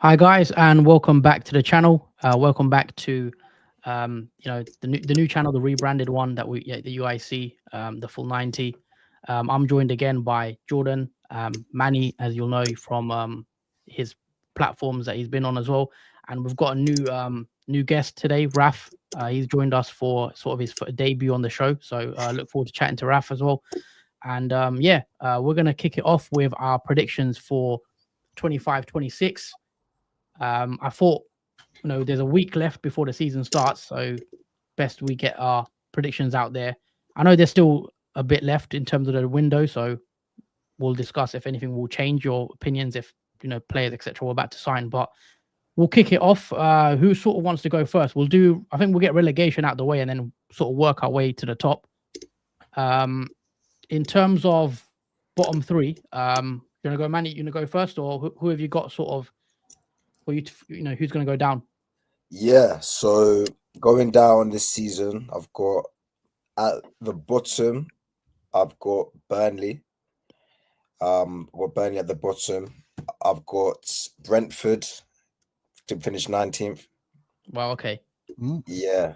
Hi guys, and welcome back to the channel. Welcome back to the new channel, the rebranded one that the UIC, the full 90. I'm joined again by Jordan, Manny, as you'll know from his platforms that he's been on as well, and we've got a new guest today, Raf. He's joined us for sort of his debut on the show, so look forward to chatting to Raf as well. And we're gonna kick it off with our predictions for 25-26. I thought, there's a week left before the season starts, so best we get our predictions out there. I know there's still a bit left in terms of the window, so we'll discuss if anything will change your opinions, if players etc. we're about to sign. But we'll kick it off. Who sort of wants to go first? I think we'll get relegation out the way and then sort of work our way to the top. In terms of bottom three, you wanna go, Manny? You wanna go first, or who have you got sort of? For you to, who's going to go down? Yeah, so going down this season, I've got at the bottom, I've got Burnley. Burnley at the bottom. I've got Brentford to finish 19th. Wow, okay. Yeah,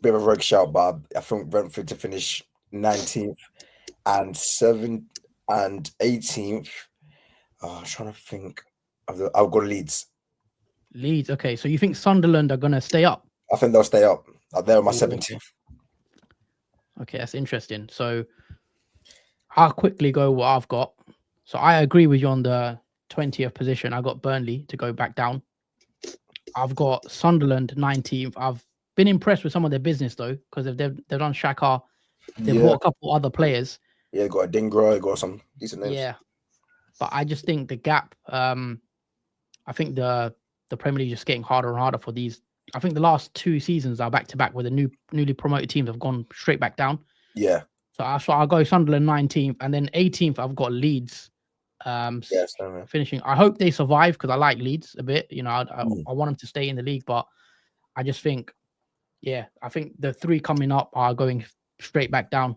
bit of a rogue shout, but I think Brentford to finish 19th and 7th and 18th. I'm trying to think. I've got Leeds. Leeds, okay. So you think Sunderland are going to stay up? I think they'll stay up. They're on my 17th. Okay, that's interesting. So I'll quickly go what I've got. So I agree with you on the 20th position. I got Burnley to go back down. I've got Sunderland 19th. I've been impressed with some of their business though, because they've done Xhaka. They've bought a couple other players. Yeah, got a Dingra, got some decent names. Yeah, but I just think the gap. I think the Premier League is just getting harder and harder for these. I think the last two seasons are back to back where the newly promoted teams have gone straight back down. Yeah. So I'll go Sunderland 19th, and then 18th I've got Leeds. Finishing. I hope they survive because I like Leeds a bit. I want them to stay in the league, but I just think, I think the three coming up are going straight back down.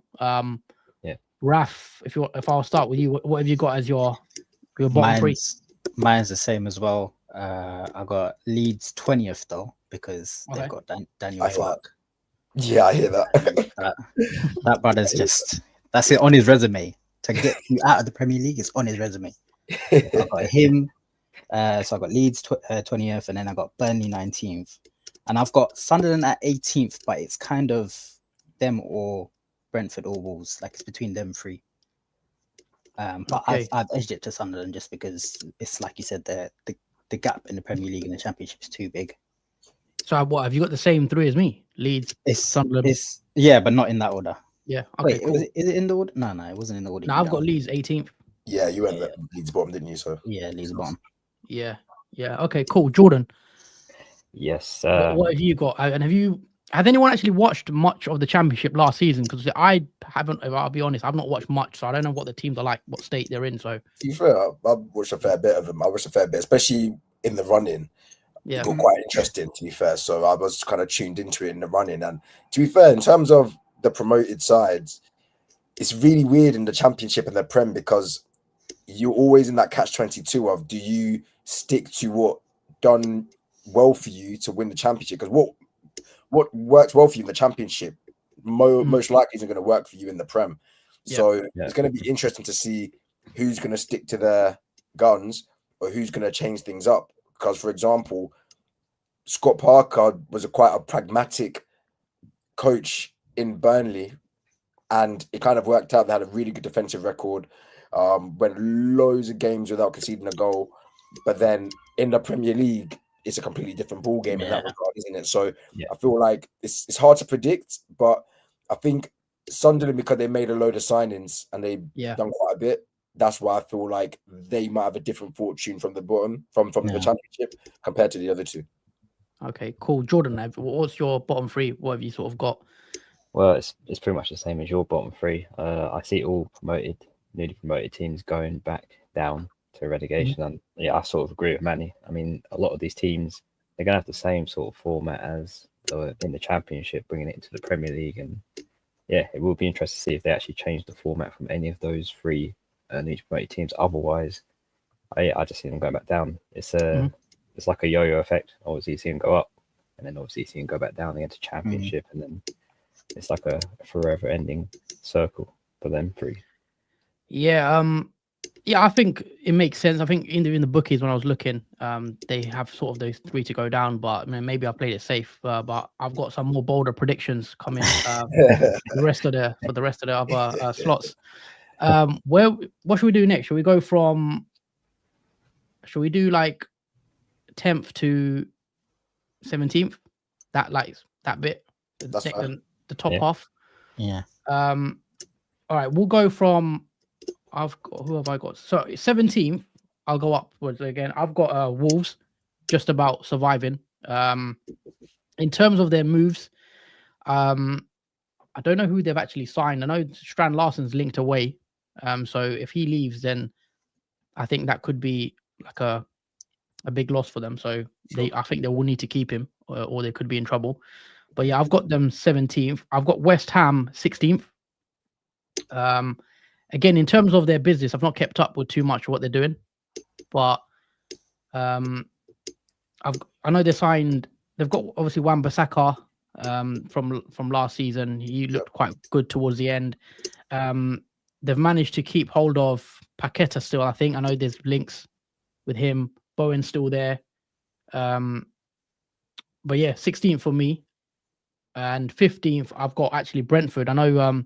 Raf, if I'll start with you, what have you got as your bottom three? Mine's the same as well. I got Leeds 20th though because they've got Daniel Farke. Yeah, I hear that. that brother's that's it on his resume. To get you out of the Premier League is on his resume. I got him. So I got Leeds 20th, and then I got Burnley 19th, and I've got Sunderland at 18th, but it's kind of them or Brentford or Wolves. Like it's between them three. But I've edged it to Sunderland just because it's like you said, the gap in the Premier League and the Championship is too big. So what have you got the same three as me? Leeds, Sunderland. But not in that order. Yeah. Okay. Wait, is it in the order? No, it wasn't in the order. No, I've got Leeds 18th. Yeah, you went Leeds bottom, didn't you? So yeah, Leeds bottom. Yeah. Okay. Cool. Jordan. Yes. What have you got? And has anyone actually watched much of the Championship last season? Because I haven't. I'll be honest, I've not watched much, so I don't know what the teams are like, what state they're in. So to be fair, I watched a fair bit of them. I watched a fair bit, especially in the running. Yeah, it got quite interesting. To be fair, so I was kind of tuned into it in the running. And to be fair, in terms of the promoted sides, it's really weird in the Championship and the Prem because you're always in that catch-22 of do you stick to what done well for you to win the Championship? Because what works well for you in the Championship most likely isn't going to work for you in the Prem. So it's going to be interesting to see who's going to stick to their guns or who's going to change things up. Because, for example, Scott Parker was quite a pragmatic coach in Burnley, and it kind of worked out. They had a really good defensive record, went loads of games without conceding a goal. But then in the Premier League, it's a completely different ball game in that regard, isn't it? So I feel like it's hard to predict, but I think Sunderland, because they made a load of signings and they've done quite a bit, that's why I feel like they might have a different fortune from the bottom, from the Championship compared to the other two. Okay, cool. Jordan, what's your bottom three? What have you sort of got? Well, it's pretty much the same as your bottom three. I see all newly promoted teams going back down to relegation. And I sort of agree with Manny. I mean, a lot of these teams, they're going to have the same sort of format as in the Championship, bringing it into the Premier League. And it will be interesting to see if they actually change the format from any of those three newly promoted teams. Otherwise, I just see them going back down. It's it's like a yo-yo effect. Obviously, you see him go up, and then obviously you see him go back down against Championship, and then it's like a forever-ending circle for them three. Yeah, I think it makes sense. I think in the bookies when I was looking, they have sort of those three to go down, but I mean, maybe I played it safe. But I've got some more bolder predictions coming for the rest of the other slots. What should we do next? Should we go from? Should we do like 10th to 17th? That bit, That's fine. the top half. Yeah. All right, we'll go from. Who have I got? So 17th, I'll go upwards again. I've got Wolves, just about surviving. In terms of their moves, I don't know who they've actually signed. I know Strand Larsen's linked away. So if he leaves, then I think that could be like a big loss for them. So I think they will need to keep him, or they could be in trouble. But yeah, I've got them 17th. I've got West Ham 16th. Again, in terms of their business, I've not kept up with too much of what they're doing, but I know they've got obviously Wan-Bissaka from last season. He looked quite good towards the end. They've managed to keep hold of Paqueta still, I think. I know there's links with him. Bowen's still there. But yeah, 16th for me. And 15th, I've got actually Brentford. I know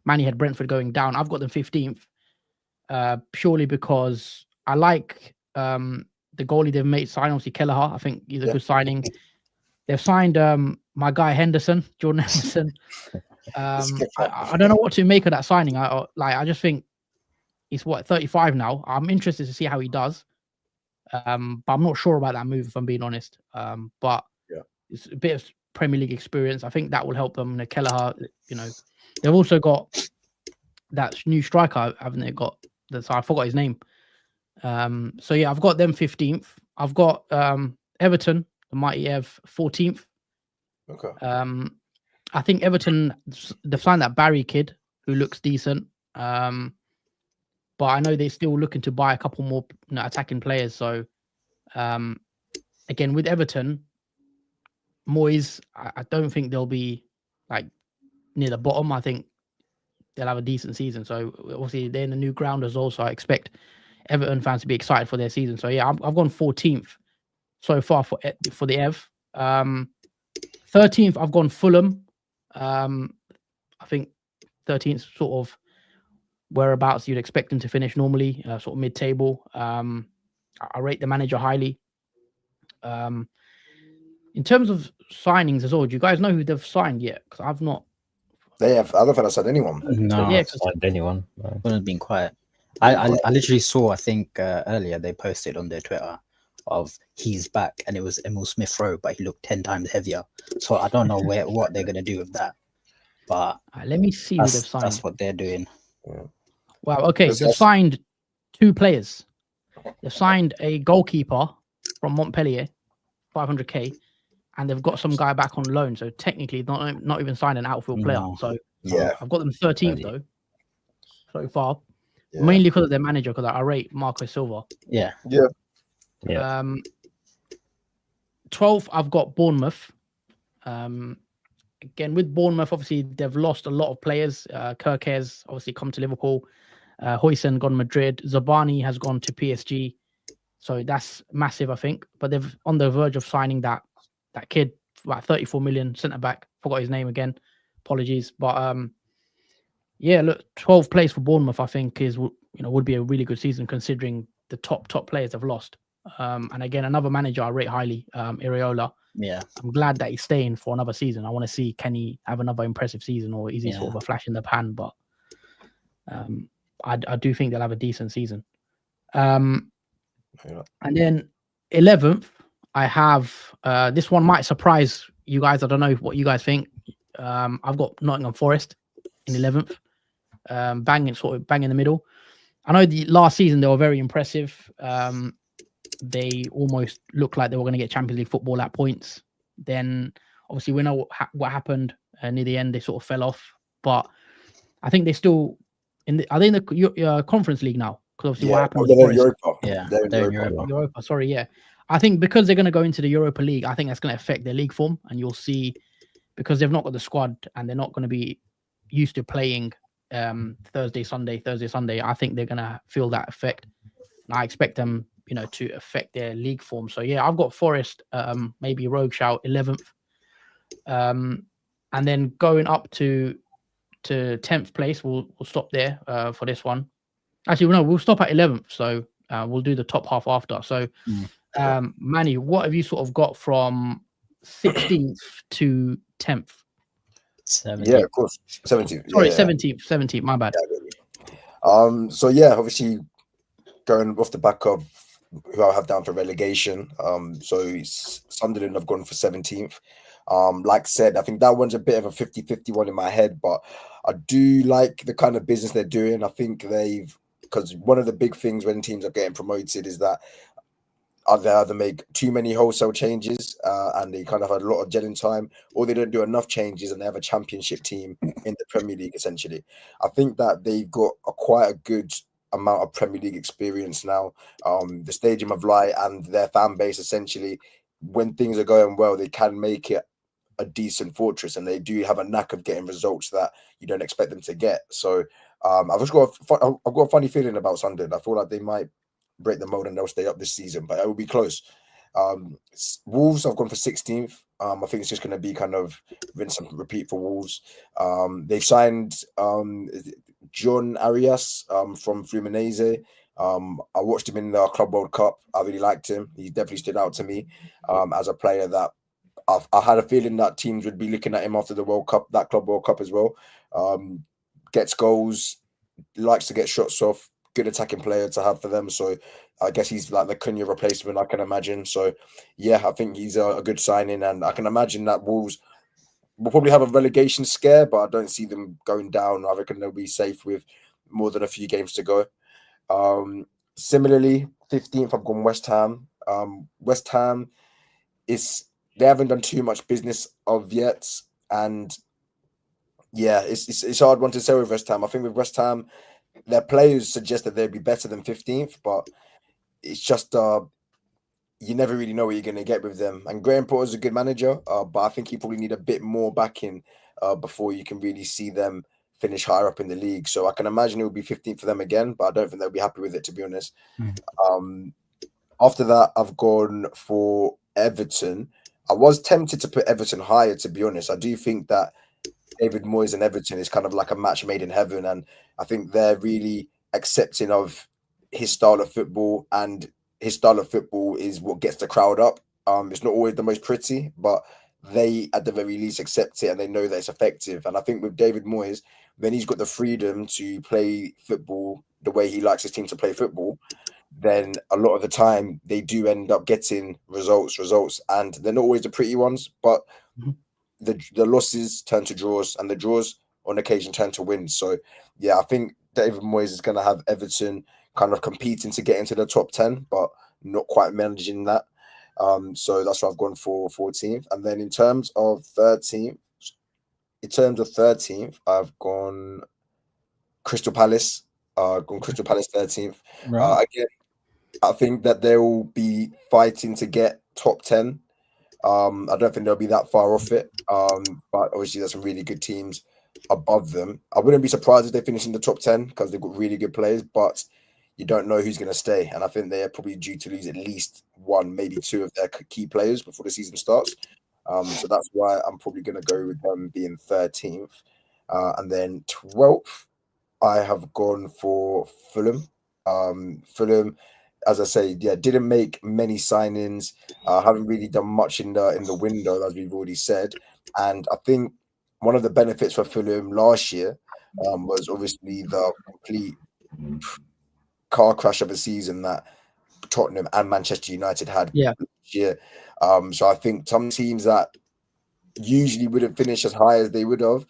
Manny had Brentford going down. I've got them 15th purely because I like the goalie they've made sign, obviously Kelleher. I think he's a good signing. They've signed my guy Jordan Henderson. I don't know what to make of that signing. I just think he's 35 now. I'm interested to see how he does. But I'm not sure about that move, if I'm being honest. But it's a bit of Premier League experience. I think that will help them. Kelleher, they've also got that new striker, haven't they? I forgot his name. So yeah, I've got them 15th. I've got Everton, the mighty Ev, 14th. Okay. I think Everton, they've signed that Barry kid who looks decent. But I know they're still looking to buy a couple more attacking players. So again, with Everton, Moyes, I don't think they'll be like near the bottom. I think they'll have a decent season. So obviously they're in the new ground as well. So I expect Everton fans to be excited for their season. So yeah, I've gone 14th so far for the Ev. 13th, I've gone Fulham. I think 13th sort of whereabouts you'd expect them to finish normally, sort of mid-table. I rate the manager highly. In terms of signings as well, do you guys know who they've signed yet? Because I've not. They have. I don't think I signed anyone. No, yeah, Signed anyone. No. Fulham's been quiet. I literally saw, I think earlier they posted on their Twitter of he's back, and it was Emil Smith Rowe, but he looked 10 times heavier. So I don't know what they're gonna do with that. But let me see who they've signed. That's what they're doing. Yeah. Wow. Okay, they've signed 2 players. They've signed a goalkeeper from Montpellier, 500k, and they've got some guy back on loan. So technically, not even signed an outfield player. No. So Yeah. I've got them 13th though so far, Yeah. mainly because of their manager. Because I rate Marco Silva. Yeah. 12th, I've got Bournemouth. Again, with Bournemouth, obviously they've lost a lot of players. Kirkes obviously come to Liverpool. Huijsen gone Madrid. Zabani has gone to PSG. So that's massive, I think. But they've on the verge of signing that kid, about 34 million centre back. Forgot his name again. Apologies. But yeah, look, 12th place for Bournemouth, I think would be a really good season considering the top players have lost. And again, another manager I rate highly, Iraola. Yeah. I'm glad that he's staying for another season. I want to see, can he have another impressive season, or is he sort of a flash in the pan? But I do think they'll have a decent season. And then 11th, I have this one might surprise you guys. I don't know what you guys think. I've got Nottingham Forest in 11th, bang in the middle. I know the last season they were very impressive. They almost looked like they were going to get Champions League football at points. Then obviously we know what happened near the end. They sort of fell off, but I think they're still are they in the Conference League now? Because obviously what happened with Forest. They're in Europa. Europa. Sorry, yeah. I think because they're going to go into the Europa League, I think that's going to affect their league form, and you'll see because they've not got the squad and they're not going to be used to playing Thursday, Sunday. I think they're going to feel that effect, and I expect them, to affect their league form. So yeah, I've got Forest, maybe Rogue Shout 11th, and then going up to 10th place. We'll stop there for this one. Actually, no, we'll stop at 11th. So we'll do the top half after. So, Manny, what have you sort of got from 16th to 10th? 17th. Yeah, of course. 17th. Sorry, yeah. 17th. My bad. So yeah, obviously going off the back of who I have down for relegation. So Sunderland have gone for 17th. Like I said, I think that one's a bit of a 50-50 one in my head, but I do like the kind of business they're doing. I think because one of the big things when teams are getting promoted is that they either make too many wholesale changes and they kind of had a lot of gelling time, or they don't do enough changes and they have a championship team in the Premier League, essentially. I think that they've got quite a good amount of Premier League experience now. The Stadium of Light and their fan base, essentially, when things are going well, they can make it a decent fortress, and they do have a knack of getting results that you don't expect them to get. So I've just got a funny feeling about Sunderland. I feel like they might break the mold and they'll stay up this season, but it will be close. Wolves, I've gone for 16th. I think it's just going to be kind of rinse and repeat for Wolves. They've signed John Arias from Fluminense. I watched him in the Club World Cup. I really liked him. He definitely stood out to me as a player that I had a feeling that teams would be looking at him after the World Cup, that Club World Cup as well. Gets goals, likes to get shots off, good attacking player to have for them. So I guess he's like the Cunha replacement, I can imagine. So yeah, I think he's a good signing, and I can imagine that Wolves will probably have a relegation scare, but I don't see them going down. I reckon they'll be safe with more than a few games to go. Similarly, 15th, I've gone West Ham. West Ham they haven't done too much business of yet, and yeah, it's a hard one to say with West Ham. I think with West Ham, their players suggest that they'd be better than 15th, but it's just you never really know what you're going to get with them. And Graham Potter's a good manager, but I think you probably need a bit more backing before you can really see them finish higher up in the league. So I can imagine it will be 15th for them again, but I don't think they'll be happy with it, to be honest. After that, I've gone for Everton. I was tempted to put Everton higher, to be honest. I do think that David Moyes and Everton is kind of like a match made in heaven, and I think they're really accepting of his style of football, and his style of football is what gets the crowd up. It's not always the most pretty, but they at the very least accept it and they know that it's effective. And I think with David Moyes, then he's got the freedom to play football the way he likes his team to play football. Then a lot of the time they do end up getting results, and they're not always the pretty ones, but the losses turn to draws, and the draws on occasion turn to wins. So yeah, I think David Moyes is going to have Everton kind of competing to get into the top 10, but not quite managing that. So that's what I've gone for 14th. And then in terms of 13th, I've gone Crystal Palace. Gone Crystal Palace 13th. Right. Again, I think that they will be fighting to get top 10. I don't think they'll be that far off it. But obviously there's some really good teams above them. I wouldn't be surprised if they finish in the top 10 because they've got really good players, but you don't know who's going to stay. And I think they're probably due to lose at least one, maybe two of their key players before the season starts. So that's why I'm probably going to go with them being 13th. And then 12th, I have gone for Fulham. Fulham, as I say, didn't make many signings. Haven't really done much in the window, as we've already said. And I think one of the benefits for Fulham last year was obviously the complete car crash of a season that Tottenham and Manchester United had last year. So I think some teams that usually wouldn't finish as high as they would have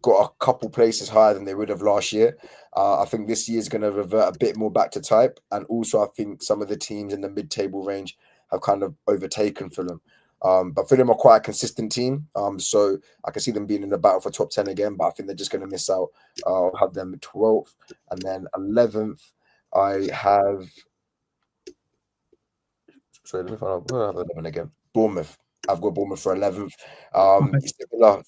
got a couple places higher than they would have last year. I think this year is going to revert a bit more back to type. And also I think some of the teams in the mid-table range have kind of overtaken Fulham. But Fulham are quite a consistent team. So I can see them being in the battle for top 10 again, but I think they're just going to miss out. I'll have them 12th. And then 11th, I have So let me find out. Where are the 11 again? Bournemouth. I've got Bournemouth for 11th.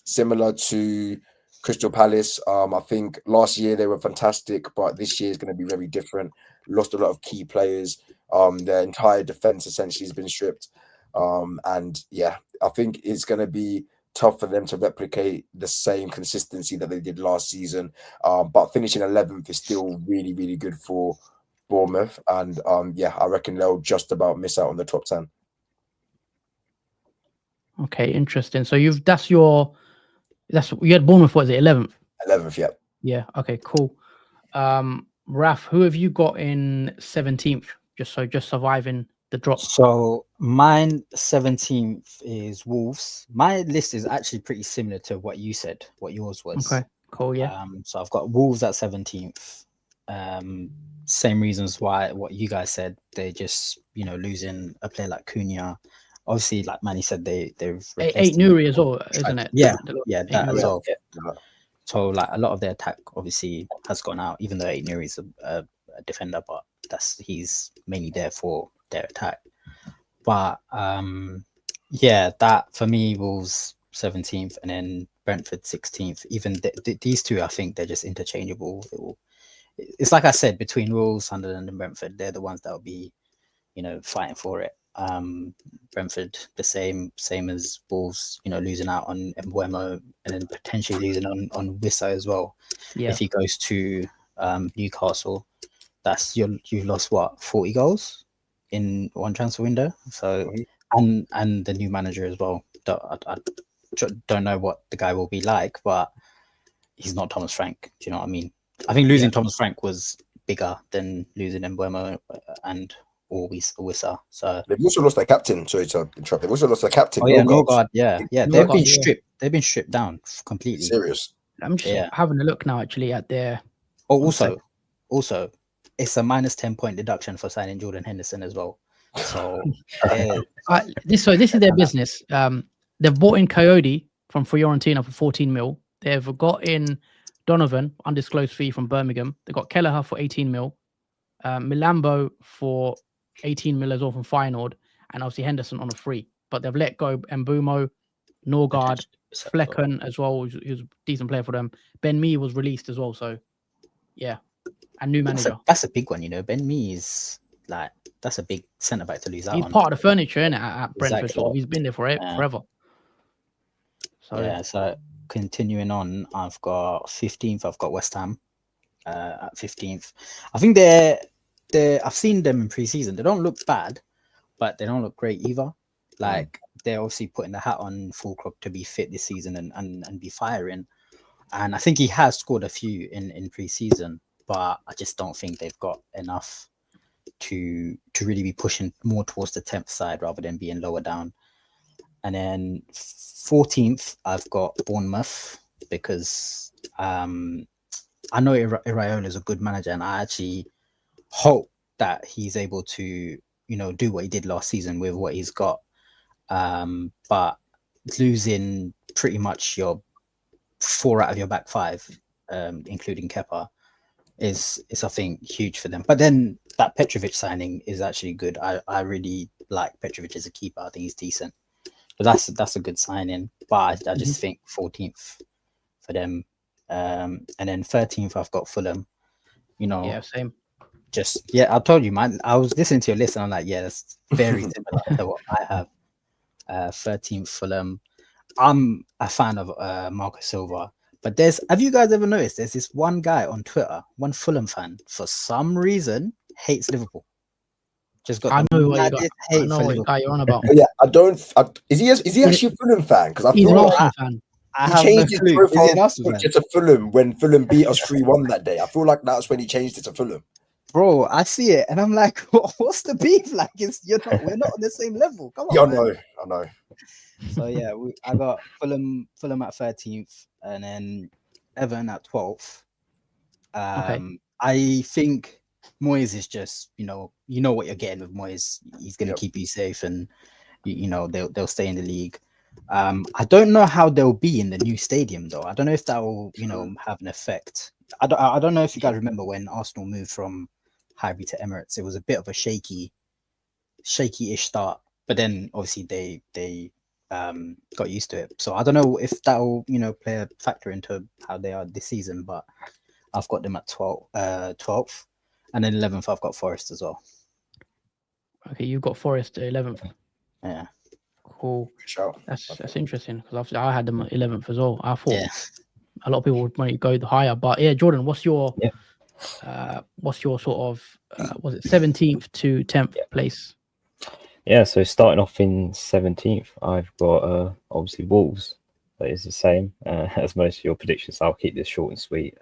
Similar to Crystal Palace. I think last year they were fantastic, but this year is going to be very different. Lost a lot of key players. Their entire defense essentially has been stripped. And yeah, I think it's going to be tough for them to replicate the same consistency that they did last season. But finishing 11th is still really, really good for Bournemouth. And yeah, I reckon they'll just about miss out on the top 10. Okay, interesting. So you had Bournemouth, was it 11th? 11th, yeah. Yeah, okay, cool. Raf, who have you got in 17th? Just surviving the drop. So mine 17th is Wolves. My list is actually pretty similar to what you said, what yours was. Okay, cool, yeah. So I've got Wolves at 17th. Same reasons why what you guys said. They're just, losing a player like Cunha. Obviously, like Manny said, they've Eight Nuri as well, isn't it? Yeah, that as well. Yeah. So like a lot of their attack obviously has gone out, even though Eight Nuri is a defender, but he's mainly there for their attack. But yeah, that for me was 17th, and then Brentford 16th. Even these two, I think they're just interchangeable. It's like I said, between Wolves, Sunderland, and Brentford, they're the ones that will be, fighting for it. Brentford the same as Wolves, losing out on Mbeumo and then potentially losing on Wissa as well. Yeah. If he goes to Newcastle, that's you've lost what, 40 goals in one transfer window. So and the new manager as well. I don't know what the guy will be like, but he's not Thomas Frank. Do you know what I mean? I think losing Thomas Frank was bigger than losing Mbeumo and or Wissa. So they've also lost their captain. Sorry to interrupt. They've also lost their captain. Oh yeah, Norgard. Yeah. They've been Norgard, stripped. They've been stripped down completely. Serious. I'm just having a look now actually at their. Oh, also, it's a minus 10-point deduction for signing Jordan Henderson as well. So this is their business. They've bought in Coyote from Fiorentina for 14 mil. They've got in Donovan, undisclosed fee from Birmingham. They've got Kelleher for 18 mil. Milambo for 18 mil as well from Feyenoord, and obviously Henderson on a free. But they've let go Mbeumo, Norgard, Flecken as well, who's a decent player for them. Ben Mee was released as well, so yeah. And new manager. That's a big one, Ben Mee is like, that's a big centre back to lose out on. He's part of the furniture, isn't it, at Brentford? Exactly. So he's been there forever. So so continuing on, I've got 15th, I've got West Ham at 15th. I think I've seen them in pre-season. They don't look bad, but they don't look great either. Like they're obviously putting the hat on Fulkrug to be fit this season and be firing. And I think he has scored a few in pre-season, but I just don't think they've got enough to really be pushing more towards the 10th side rather than being lower down. And then 14th, I've got Bournemouth because I know Iraola is a good manager, and I actually hope that he's able to, do what he did last season with what he's got. But losing pretty much your 4 out of your back 5, including Kepa, is I think huge for them. But then that Petrovic signing is actually good. I really like Petrovic as a keeper. I think he's decent. But that's a good signing. But I just think 14th for them. And then 13th, I've got Fulham. yeah, same. I told you, man. I was listening to your list and I'm like, yeah, that's very similar to what I have. 13th Fulham. I'm a fan of Marco Silva, but have you guys ever noticed there's this one guy on Twitter, one Fulham fan, for some reason hates Liverpool. Just got I know what guy you're on about. Yeah, is he actually a Fulham fan? Because I He's feel an like Arsenal fan. he changed his profile picture to Fulham when Fulham beat us 3-1 that day. I feel like that's when he changed it to Fulham. Bro, I see it and I'm like, what's the beef? Like, we're not on the same level. Come on. Yeah, I know. So yeah, I got Fulham at 13th, and then Everton at 12th. I think Moyes is just, you know what you're getting with Moyes. He's going to keep you safe, and they'll stay in the league. I don't know how they'll be in the new stadium though. I don't know if that will have an effect. I don't know if you guys remember when Arsenal moved from Highbury to Emirates. It was a bit of a shaky shaky-ish start, but then obviously they got used to it. So I don't know if that will play a factor into how they are this season, but I've got them at 12th, and then 11th I've got Forest as well. Okay, you've got Forest 11th. Yeah. Cool. Shout. That's interesting because obviously I had them at 11th as well. I thought Yeah. a lot of people would might go higher, but yeah, Jordan, what's your sort of was it 17th to 10th place? Yeah, so starting off in 17th, I've got obviously Wolves. That is the same as most of your predictions. So I'll keep this short and sweet.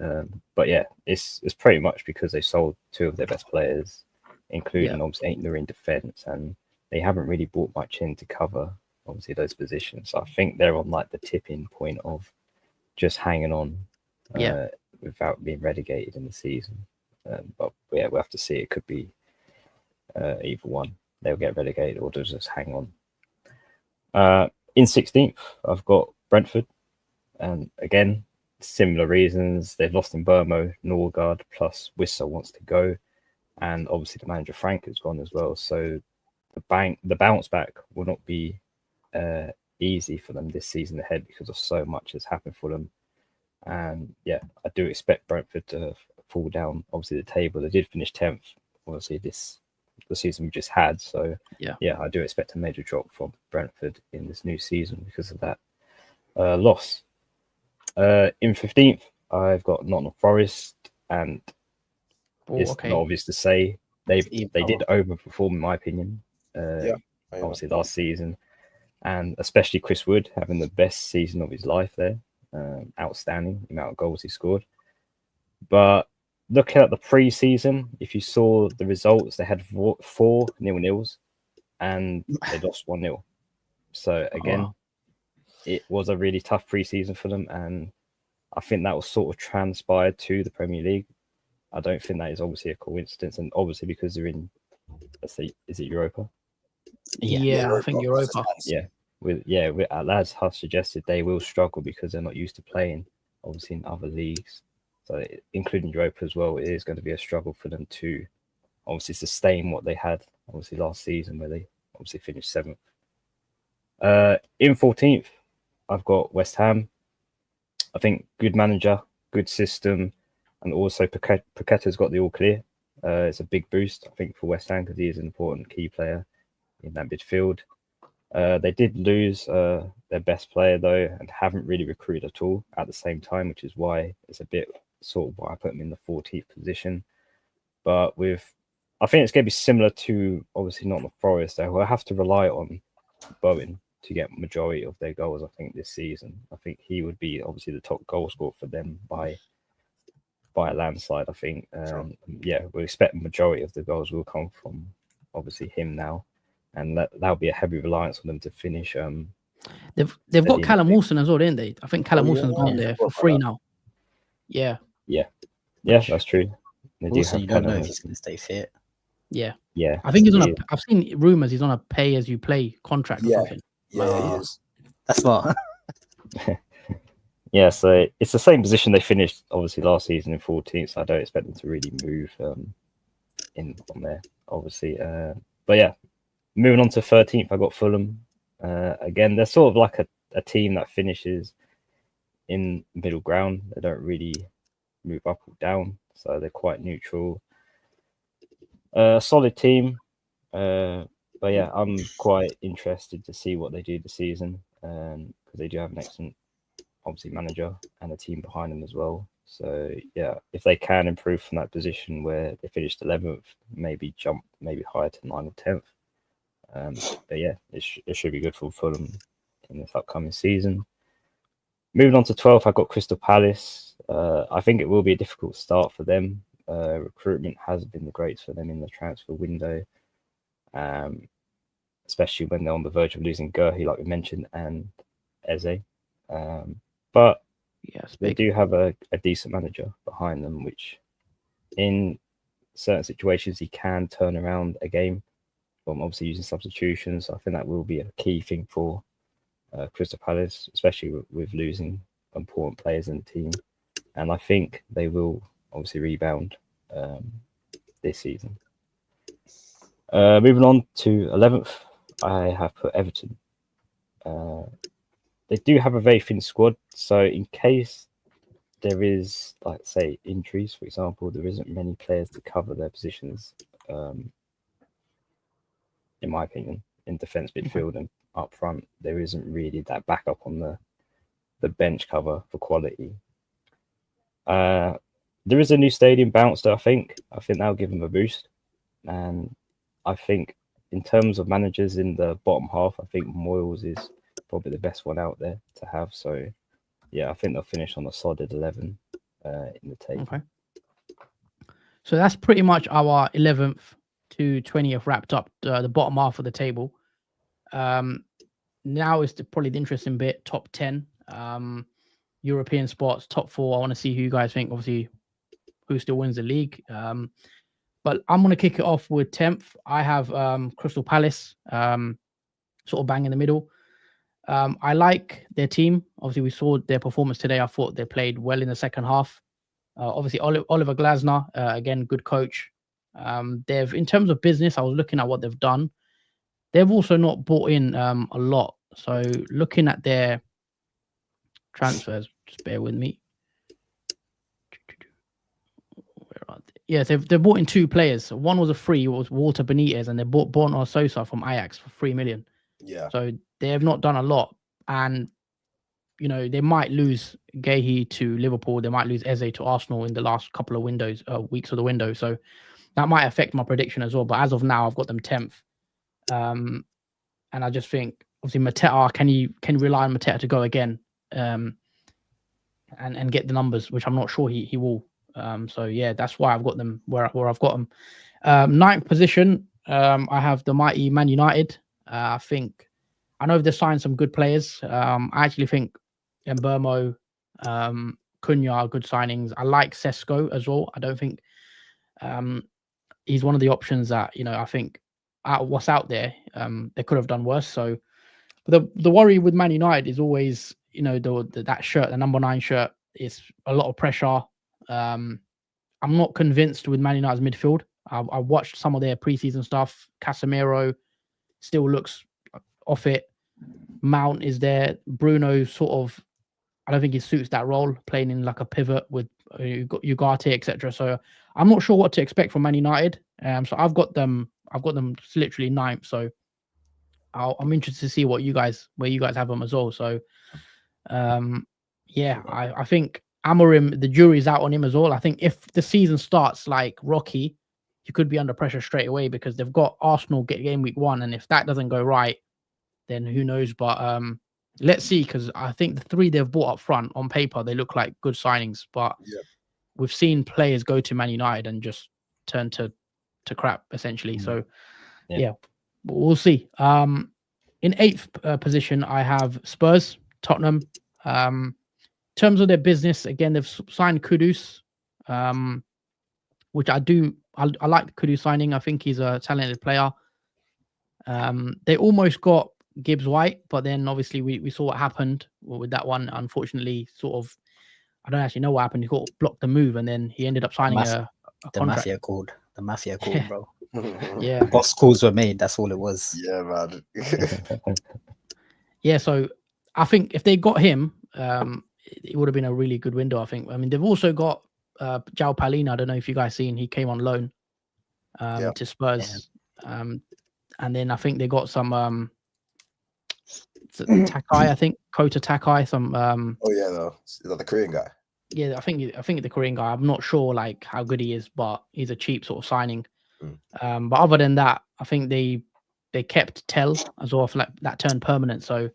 But yeah, it's pretty much because they sold two of their best players, including obviously Aitner in defence, and they haven't really brought much in to cover obviously those positions. So I think they're on like the tipping point of just hanging on without being relegated in the season. But yeah, we'll have to see. It could be either one. They'll get relegated or they'll just hang on. In 16th, I've got Brentford. And again, similar reasons. They've lost in Burmo, Norgard, plus Wissa wants to go. And obviously the manager Frank has gone as well. So the bounce back will not be easy for them this season ahead because of so much has happened for them. And yeah, I do expect Brentford to fall down obviously the table. They did finish 10th, obviously the season we just had. So yeah, I do expect a major drop from Brentford in this new season because of that loss. In 15th, I've got Nottingham Forest, and it's not obvious to say they did overperform in my opinion. Obviously last season, and especially Chris Wood having the best season of his life there. Outstanding the amount of goals he scored. But looking at the pre-season, if you saw the results, they had 4 0-0s and they lost 1-0. So again, it was a really tough pre-season for them, and I think that was sort of transpired to the Premier League. I don't think that is obviously a coincidence, and obviously because they're in, let's say, is it Europa? Yeah, I think Europa. As Huss suggested, they will struggle because they're not used to playing obviously in other leagues. So including Europa as well, it is going to be a struggle for them to obviously sustain what they had obviously last season where they obviously finished 7th. In 14th, I've got West Ham. I think good manager, good system, and also Paqueta's got the all clear. It's a big boost, I think, for West Ham because he is an important key player in that midfield. They did lose their best player though, and haven't really recruited at all at the same time, which is why it's a bit sort of why I put them in the 14th position. But I think it's going to be similar to obviously Nottingham Forest. They will have to rely on Bowen to get majority of their goals. I think this season, I think he would be obviously the top goal scorer for them by a landslide. I think, we expect the majority of the goals will come from obviously him now. And that'll be a heavy reliance on them to finish. They've got Callum Wilson as well, didn't they? I think Callum Wilson's gone there for free now. Yeah, that's true. Wilson, you don't know if he's going to stay fit. Yeah. I think he's on a. I've seen rumors he's on a pay-as-you-play contract or something. Yeah, he is. That's smart. Yeah, so it's the same position they finished obviously last season in 14th. So I don't expect them to really move in on there, obviously. But yeah. Moving on to 13th, I got Fulham. Again, they're sort of like a team that finishes in middle ground. They don't really move up or down, so they're quite neutral. Solid team. But yeah, I'm quite interested to see what they do this season because they do have an excellent, obviously, manager and a team behind them as well. So yeah, if they can improve from that position where they finished 11th, maybe jump higher to 9th or 10th. But yeah, it should be good for Fulham in this upcoming season. Moving on to 12th, I got Crystal Palace. I think it will be a difficult start for them. Recruitment has been the greatest for them in the transfer window, especially when they're on the verge of losing Gurhi, like we mentioned, and Eze. But they do have a decent manager behind them, which in certain situations he can turn around a game. Obviously using substitutions. I think that will be a key thing for Crystal Palace, especially with losing important players in the team. And I think they will obviously rebound this season. Moving on to 11th, I have put Everton. They do have a very thin squad, so in case there is, like, say, injuries, for example, there isn't many players to cover their positions, in my opinion, in defence, midfield, and up front. There isn't really that backup on the bench cover for quality. There is a new stadium bounce, I think. I think that'll give them a boost. And I think in terms of managers in the bottom half, I think Moyles is probably the best one out there to have. So, yeah, I think they'll finish on a solid 11 in the table. Okay. So that's pretty much our 11th to 20th wrapped up, the bottom half of the table. Now is probably the interesting bit, top 10. European spots, top 4. I want to see who you guys think, obviously, who still wins the league. But I'm going to kick it off with 10th. I have Crystal Palace, sort of bang in the middle. I like their team. Obviously, we saw their performance today. I thought they played well in the second half. Obviously, Oliver Glasner, again, good coach. In terms of business, I was looking at what they've done. They've also not brought in a lot. So looking at their transfers, just bear with me. Yes, they've bought in 2 players. One was a free, it was Walter Benitez, and they bought Borna Sosa from Ajax for 3 million. Yeah. So they have not done a lot. And, you know, they might lose Guehi to Liverpool. They might lose Eze to Arsenal in the last couple of weeks of the window. So that might affect my prediction as well. But as of now, I've got them 10th. And I just think, obviously, Mateta, can you rely on Mateta to go again and get the numbers, which I'm not sure he will. So yeah, that's why I've got them where I've got them. 9th position, I have the mighty Man United. I know they've signed some good players. I actually think Mbeumo, Cunha are good signings. I like Sesko as well. I don't think he's one of the options that, you know, I think what's out there, they could have done worse. So, but the worry with Man United is always, you know, that shirt, the number 9 shirt, is a lot of pressure. I'm not convinced with Man United's midfield. I watched some of their preseason stuff. Casemiro still looks off it. Mount is there. Bruno sort of, I don't think he suits that role, playing in like a pivot with Ugarte, etc. So I'm not sure what to expect from Man United. So I've got them literally 9th. So I'm interested to see where you guys have them as well. So yeah, I think Amorim, the jury's out on him as well. I think if the season starts like Rocky, you could be under pressure straight away because they've got Arsenal game week 1, and if that doesn't go right, then who knows? But let's see, because I think the 3 they've bought up front on paper, they look like good signings. But we've seen players go to Man United and just turn to crap essentially. So yeah, we'll see. In 8th position, I have Spurs, Tottenham. In terms of their business, again, they've signed Kudus, which I like the Kudus signing. I think he's a talented player. They almost got Gibbs White, but then obviously we saw what happened with that one. Unfortunately, sort of, I don't actually know what happened. He got blocked the move, and then he ended up signing a contract. The mafia called, bro. Yeah. Boss calls were made. That's all it was. Yeah, man. Yeah, so I think if they got him, it would have been a really good window, I think. I mean, they've also got João Palhinha. I don't know if you guys seen. He came on loan to Spurs. Yeah. And then I think they got some Takai, I think. Kota Takai. Some oh yeah, though. Is that the Korean guy? Yeah, I think the Korean guy. I'm not sure like how good he is, but he's a cheap sort of signing. But other than that, I think they kept Tell as well for like that turned permanent. So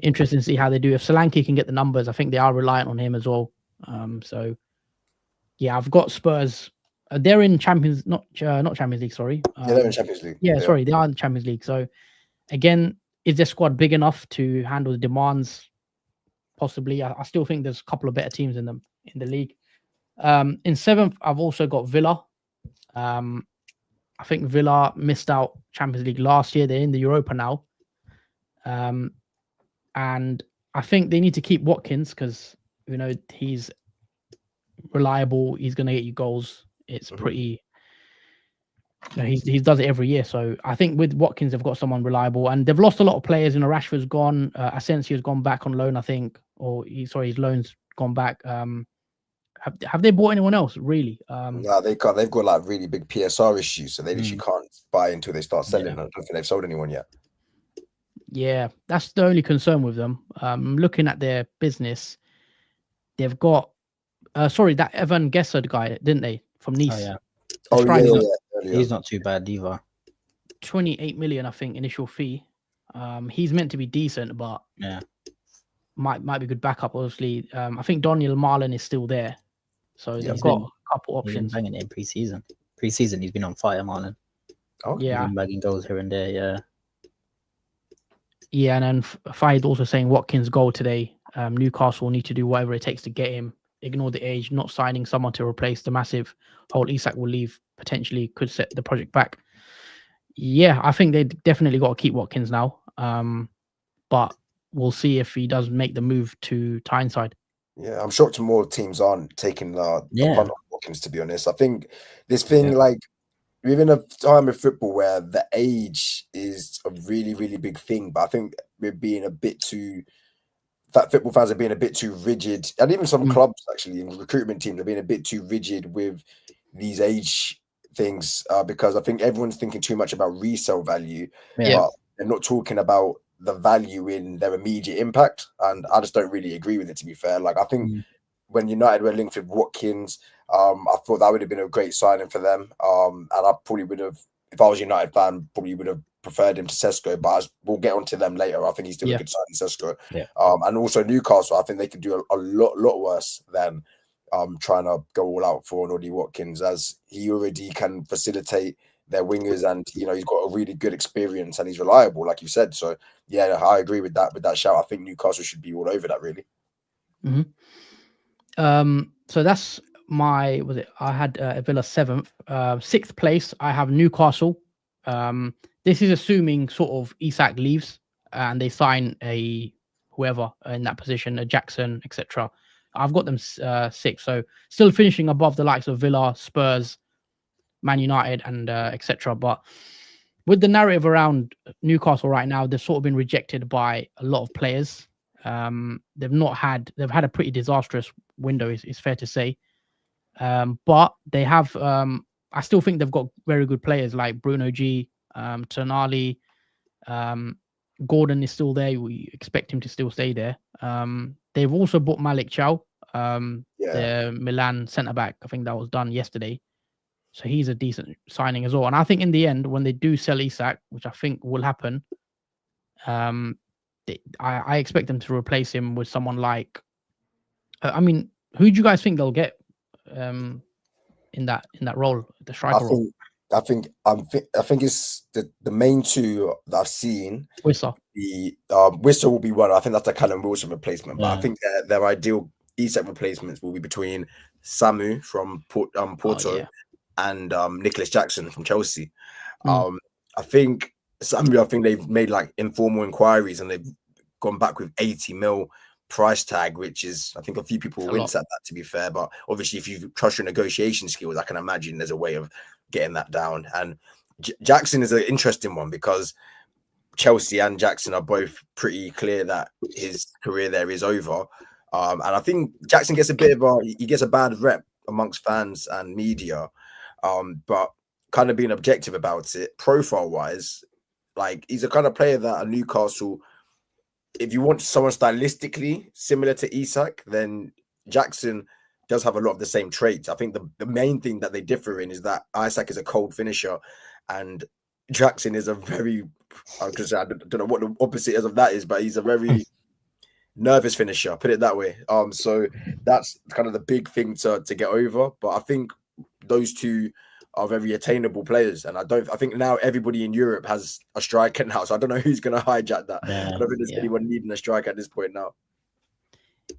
interesting to see how they do. If Solanke can get the numbers, I think they are reliant on him as well. So yeah, I've got Spurs. They're in Champions, not Champions League. Sorry. Yeah, they're in Champions League. Yeah, sorry, they are in Champions League. So again, is their squad big enough to handle the demands? Possibly. I still think there's a couple of better teams in the league. In 7th, I've also got Villa. I think Villa missed out Champions League last year. They're in the Europa now. And I think they need to keep Watkins because, you know, he's reliable. He's going to get you goals. It's pretty... No, he does it every year. So I think with Watkins, they've got someone reliable, and they've lost a lot of players. You know, Rashford's gone, Asensio's gone back on loan, I think, or his loan's gone back. Have they bought anyone else really? No, they can't. They've got like really big PSR issues, so they literally can't buy until they start selling. I don't think they've sold anyone yet. Yeah, that's the only concern with them. Looking at their business, they've got that Evan Gessard guy, didn't they, from Nice? Oh yeah, Oh striker. yeah. he's not too bad either. 28 million, I think, initial fee. He's meant to be decent, but Yeah, might be good backup. Obviously, I think Daniel Marlin is still there, so Yeah, they've he's got been- a couple he's been options. banging it in pre-season. Pre-season, he's been on fire, Marlon. Oh, Yeah, He's been bagging goals here and there. Yeah, yeah, and then Fahid also saying Watkins' goal today. Newcastle need to do whatever it takes to get him. Ignore the age, not signing someone to replace the massive hole Isak will leave. Potentially could set the project back. Yeah, I think they definitely got to keep Watkins now. But we'll see if he does make the move to Tyneside. yeah. I'm shocked more teams aren't taking the Yeah. punt on Watkins. To be honest, I think this thing like within a time of football where the age is a really, really big thing, but I think we're being a bit too. That football fans are being a bit too rigid, and even some clubs actually in recruitment teams are being a bit too rigid with these age things because I think everyone's thinking too much about resale value, Yeah. but they're not talking about the value in their immediate impact. And I just don't really agree with it, to be fair. Like I think when United were linked with Watkins, I thought that would have been a great signing for them. And I probably would have, if I was a United fan, probably would have preferred him to Sesko, but we'll get onto them later. I think he's still a good signing, Sesko. Yeah. And also Newcastle, I think they could do a lot worse than trying to go all out for an Ollie Watkins, as he already can facilitate their wingers, and you know he's got a really good experience and he's reliable, like you said. So yeah, I agree with that shout. I think Newcastle should be all over that, really. So that's my I had Villa 7th, 6th place. I have Newcastle. This is assuming sort of Isak leaves and they sign a whoever in that position, a Jackson, etc. I've got them 6th, so still finishing above the likes of Villa, Spurs, Man United, and etc. But with the narrative around Newcastle right now, they've sort of been rejected by a lot of players. They've had a pretty disastrous window, it's fair to say. But they have, I still think they've got very good players like Bruno G, Tonali, Gordon is still there. We expect him to still stay there. They've also bought Malik Chow, the Milan centre-back. I think that was done yesterday. So he's a decent signing as well. And I think in the end, when they do sell Isak, which I think will happen, I expect them to replace him with someone like, I mean, who do you guys think they'll get in that role, the striker role? I think it's the main two that I've seen. Wissa. Wissa will be one. I think that's the Callum Wilson replacement. But I think their ideal Isak replacements will be between Samu from Porto and Nicholas Jackson from Chelsea. I think Samu, I think they've made like informal inquiries and they've gone back with 80 mil price tag, which is, I think a few people will wince at that, to be fair. But obviously, if you trust your negotiation skills, I can imagine there's a way of getting that down. And Jackson is an interesting one because Chelsea and Jackson are both pretty clear that his career there is over. And I think Jackson gets a bad rep amongst fans and media. But kind of being objective about it, profile wise, like he's a kind of player that a Newcastle, if you want someone stylistically similar to Isak, then Jackson does have a lot of the same traits. I think the main thing that they differ in is that Isak is a cold finisher and Jackson is a very, I don't know what the opposite of that is, but he's a very nervous finisher, put it that way. So that's kind of the big thing to get over. But I think those two are very attainable players, and I think now everybody in Europe has a striker now, so I don't know who's going to hijack that. I don't think there's anyone needing a striker at this point now.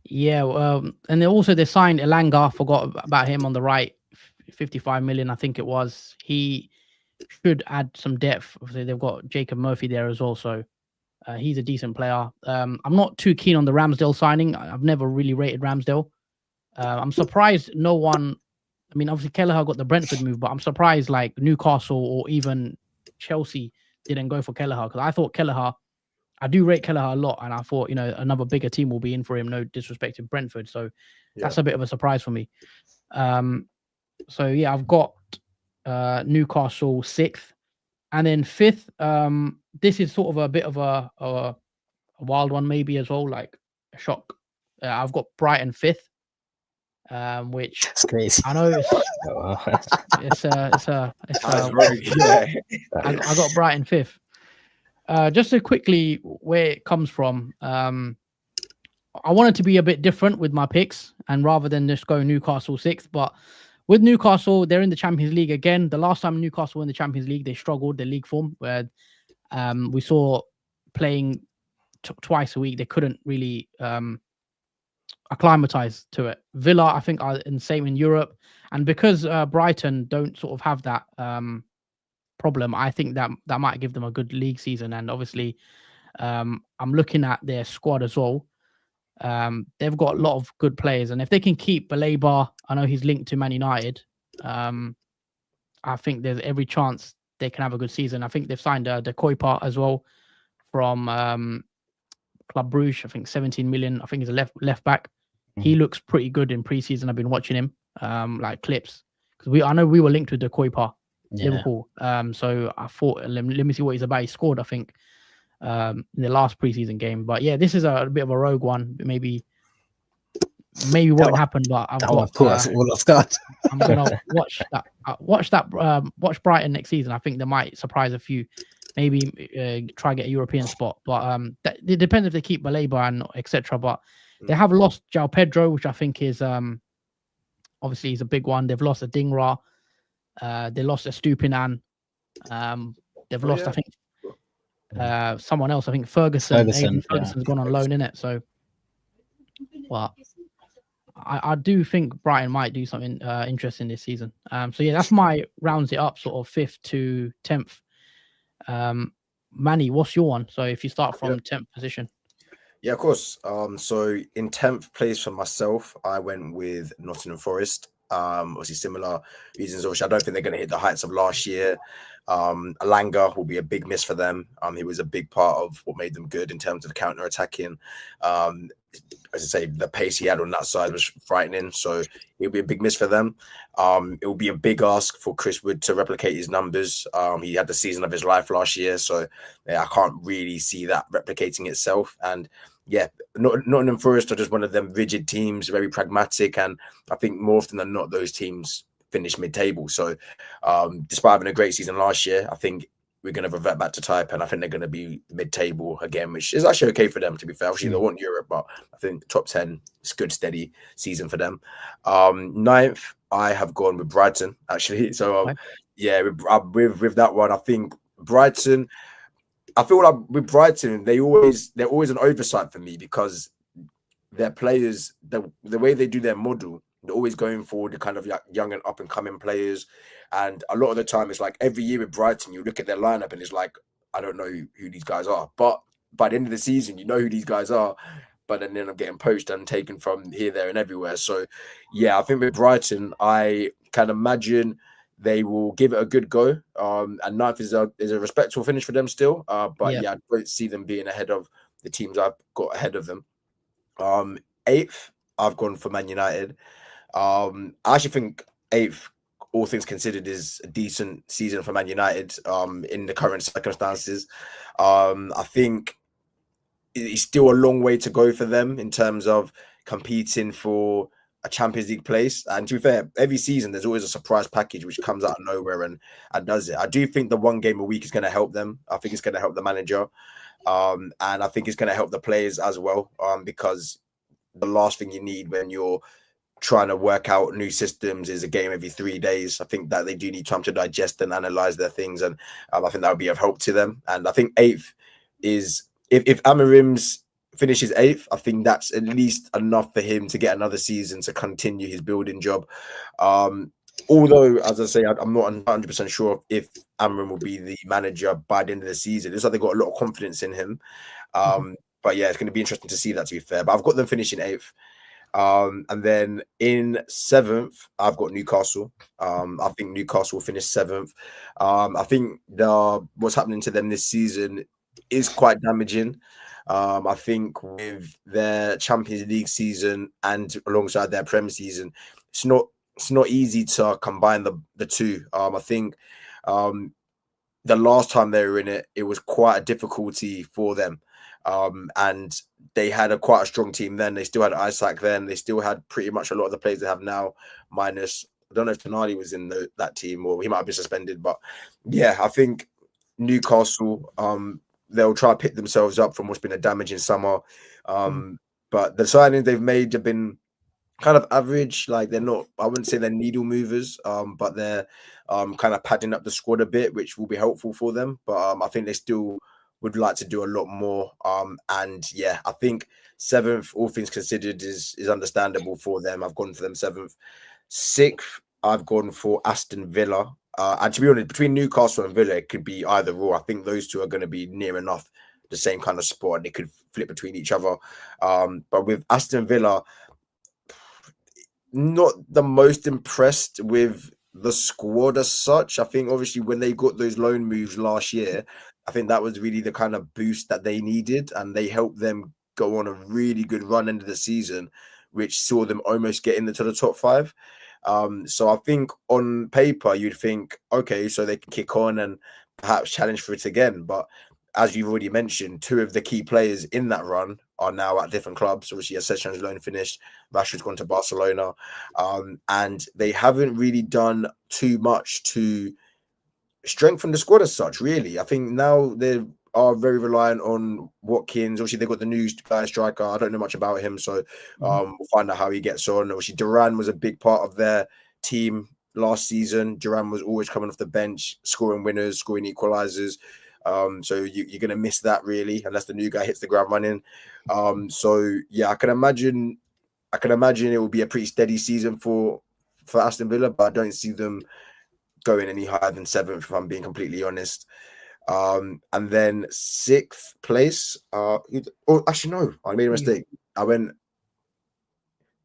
Yeah, and they signed Elanga. Forgot about him on the right, 55 million, I think it was. He should add some depth. Obviously, they've got Jacob Murphy there as well, so he's a decent player. I'm not too keen on the Ramsdale signing. I've never really rated Ramsdale. I'm surprised no one I mean, obviously Kelleher got the Brentford move, but I'm surprised like Newcastle or even Chelsea didn't go for Kelleher, because I thought Kelleher, I do rate Kelleher a lot, and I thought, you know, another bigger team will be in for him. No disrespect to Brentford, so that's a bit of a surprise for me. So yeah, I've got Newcastle 6th, and then 5th. This is sort of a bit of a wild one maybe as well, like a shock. I've got Brighton 5th, which That's crazy. I know it's I got Brighton 5th. Just to quickly where it comes from. I wanted to be a bit different with my picks, and rather than just go Newcastle 6th, but with Newcastle, they're in the Champions League again. The last time Newcastle were in the Champions League, they struggled, their league form, where we saw playing twice a week, they couldn't really acclimatize to it. Villa, I think, are in the same in Europe, and because Brighton don't sort of have that problem, I think that might give them a good league season. And obviously, I'm looking at their squad as well. They've got a lot of good players, and if they can keep Baleba, I know he's linked to Man United. I think there's every chance they can have a good season. I think they've signed De Kuiper as well from Club Brugge. I think 17 million. I think he's a left back. He looks pretty good in preseason. I've been watching him, like clips, because I know we were linked with De Kuiper, Liverpool. So I thought, let me see what he's about. He scored, I think, in the last preseason game. But yeah, this is a bit of a rogue one. Maybe won't happen. But I've got put us all off guard. I'm gonna watch Brighton next season. I think they might surprise a few. Maybe try get a European spot. But it depends if they keep Baleba and etc. But they have lost João Pedro, which I think is obviously is a big one. They've lost a Dingra. They lost a Stupinan. They've lost, I think, someone else. I think Ferguson's gone on loan, in it. So, well, I do think Brighton might do something interesting this season. So yeah, that's my rounds it up, sort of 5th to 10th. Manny, what's your one? So if you start from 10th position. Yeah, of course. So in 10th place for myself, I went with Nottingham Forest. Obviously similar reasons. Also, I don't think they're going to hit the heights of last year. Alanga will be a big miss for them. He was a big part of what made them good in terms of counter-attacking. As I say, the pace he had on that side was frightening. So it'll be a big miss for them. It will be a big ask for Chris Wood to replicate his numbers. He had the season of his life last year. So yeah, I can't really see that replicating itself. And yeah, Nottingham Forest are just one of them rigid teams, very pragmatic. And I think more often than not, those teams finish mid-table. So despite having a great season last year, I think we're going to revert back to type, and I think they're going to be mid-table again, which is actually okay for them, to be fair. Obviously, they want Europe, but I think top 10 is a good, steady season for them. 9th, I have gone with Brighton, actually. So, yeah, with that one, I think Brighton, I feel like with Brighton, they're always an oversight for me, because their players, the way they do their model, they're always going for the kind of young and up-and-coming players. And a lot of the time, it's like every year with Brighton, you look at their lineup and it's like, I don't know who these guys are. But by the end of the season, you know who these guys are. But then I'm getting poached and taken from here, there, and everywhere. So, yeah, I think with Brighton, I can imagine they will give it a good go. And 9th is a respectable finish for them still. But yeah, I don't see them being ahead of the teams I've got ahead of them. 8th, I've gone for Man United. I actually think 8th, all things considered, is a decent season for Man United in the current circumstances. I think it's still a long way to go for them in terms of competing for a Champions League place. And to be fair, every season there's always a surprise package which comes out of nowhere and does it. I do think the one game a week is going to help them. I think it's going to help the manager. And I think it's going to help the players as well, because the last thing you need when you're trying to work out new systems is a game every 3 days. I think that they do need time to digest and analyze their things, and I think that would be of help to them. And I think 8th is, if Amarim's finishes 8th, I think that's at least enough for him to get another season to continue his building job. Although, as I say, I'm not 100% sure if Amarim will be the manager by the end of the season. It looks like they've got a lot of confidence in him. But yeah, it's going to be interesting to see that, to be fair. But I've got them finishing 8th. And then in 7th, I've got Newcastle. I think Newcastle will finish 7th. I think what's happening to them this season is quite damaging. I think with their Champions League season and alongside their Prem season, it's not easy to combine the two. I think the last time they were in it, it was quite a difficulty for them. And they had quite a strong team then. They still had Isaac then. They still had pretty much a lot of the players they have now, minus, I don't know if Tonali was in that team or he might have been suspended. But yeah, I think Newcastle, they'll try to pick themselves up from what's been a damaging summer. But the signings they've made have been kind of average. Like they're not, I wouldn't say they're needle movers, but they're kind of padding up the squad a bit, which will be helpful for them. But I think they still would like to do a lot more. And yeah, I think 7th, all things considered, is understandable for them. I've gone for them 7th. 6th, I've gone for Aston Villa. And to be honest, between Newcastle and Villa, it could be either or. I think those two are going to be near enough the same kind of spot. They could flip between each other. But with Aston Villa, not the most impressed with the squad as such. I think obviously when they got those loan moves last year, I think that was really the kind of boost that they needed, and they helped them go on a really good run into the season, which saw them almost get into the top 5. So I think on paper you'd think, okay, so they can kick on and perhaps challenge for it again. But as you've already mentioned, 2 of the key players in that run are now at different clubs. Obviously, Session's loan finished. Rashford's gone to Barcelona. And they haven't really done too much to strengthen the squad as such, really. I think now they are very reliant on Watkins. Obviously, they've got the new guy striker. I don't know much about him, so we'll find out how he gets on. Obviously, Duran was a big part of their team last season. Duran was always coming off the bench, scoring winners, scoring equalizers. So you're going to miss that, really, unless the new guy hits the ground running. So yeah, I can imagine it will be a pretty steady season for Aston Villa, but I don't see them going any higher than 7th, if I'm being completely honest. And then 6th place. Actually, no, I made a mistake. I went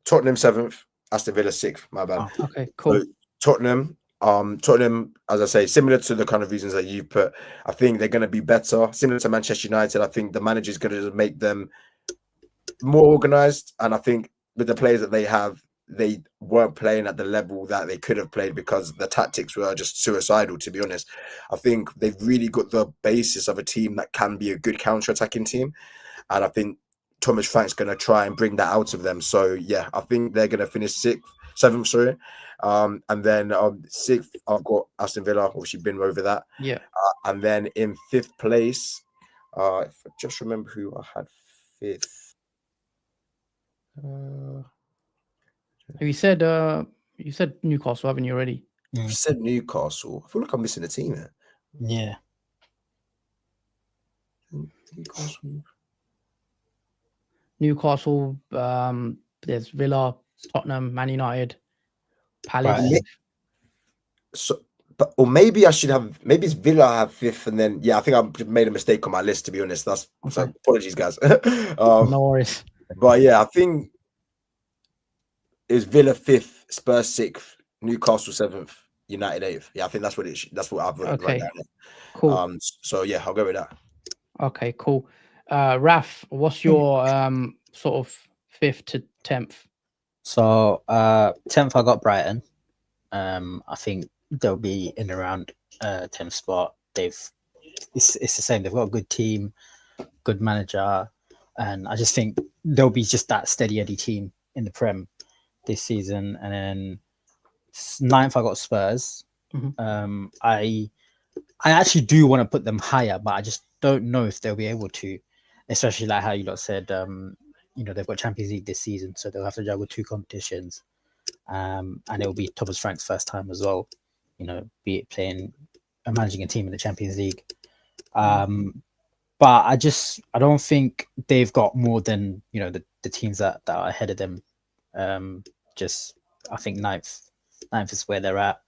Tottenham 7th, Aston Villa 6th. My bad. Oh, okay, cool. So, Tottenham, as I say, similar to the kind of reasons that you put, I think they're going to be better. Similar to Manchester United, I think the manager is going to make them more organized. And I think with the players that they have, they weren't playing at the level that they could have played because the tactics were just suicidal, to be honest. I think they've really got the basis of a team that can be a good counter-attacking team. And I think Thomas Frank's going to try and bring that out of them. So, yeah, I think they're going to finish 7th, sorry. And then 6th, I've got Aston Villa. Obviously, been over that. Yeah. And then in 5th place, if I just remember who I had 5th. You said Newcastle, haven't you already? You said Newcastle. I feel like I'm missing a team here. Yeah. Newcastle. There's Villa, Tottenham, Man United, Palace. Right. So, or maybe I should have. Maybe it's Villa I have 5th, and then I think I've made a mistake on my list. To be honest, so apologies, guys. No worries. But yeah, I think it's Villa 5th, Spurs 6th, Newcastle 7th, United 8th. Yeah, I think that's what that's what I've written right now. Cool. So yeah, I'll go with that. Okay, cool. Raf, what's your sort of 5th to 10th? So 10th, I got Brighton. I think they'll be in around 10th spot. It's the same. They've got a good team, good manager, and I just think they'll be just that steady Eddie team in the Prem this season. And then 9th, I got Spurs. I actually do want to put them higher, but I just don't know if they'll be able to, especially like how you lot said. They've got Champions League this season, so they'll have to juggle 2 competitions. And it will be Thomas Frank's first time as well, be it playing and managing a team in the Champions League. But I don't think they've got more than the teams that are ahead of them. I think 9th is where they're at.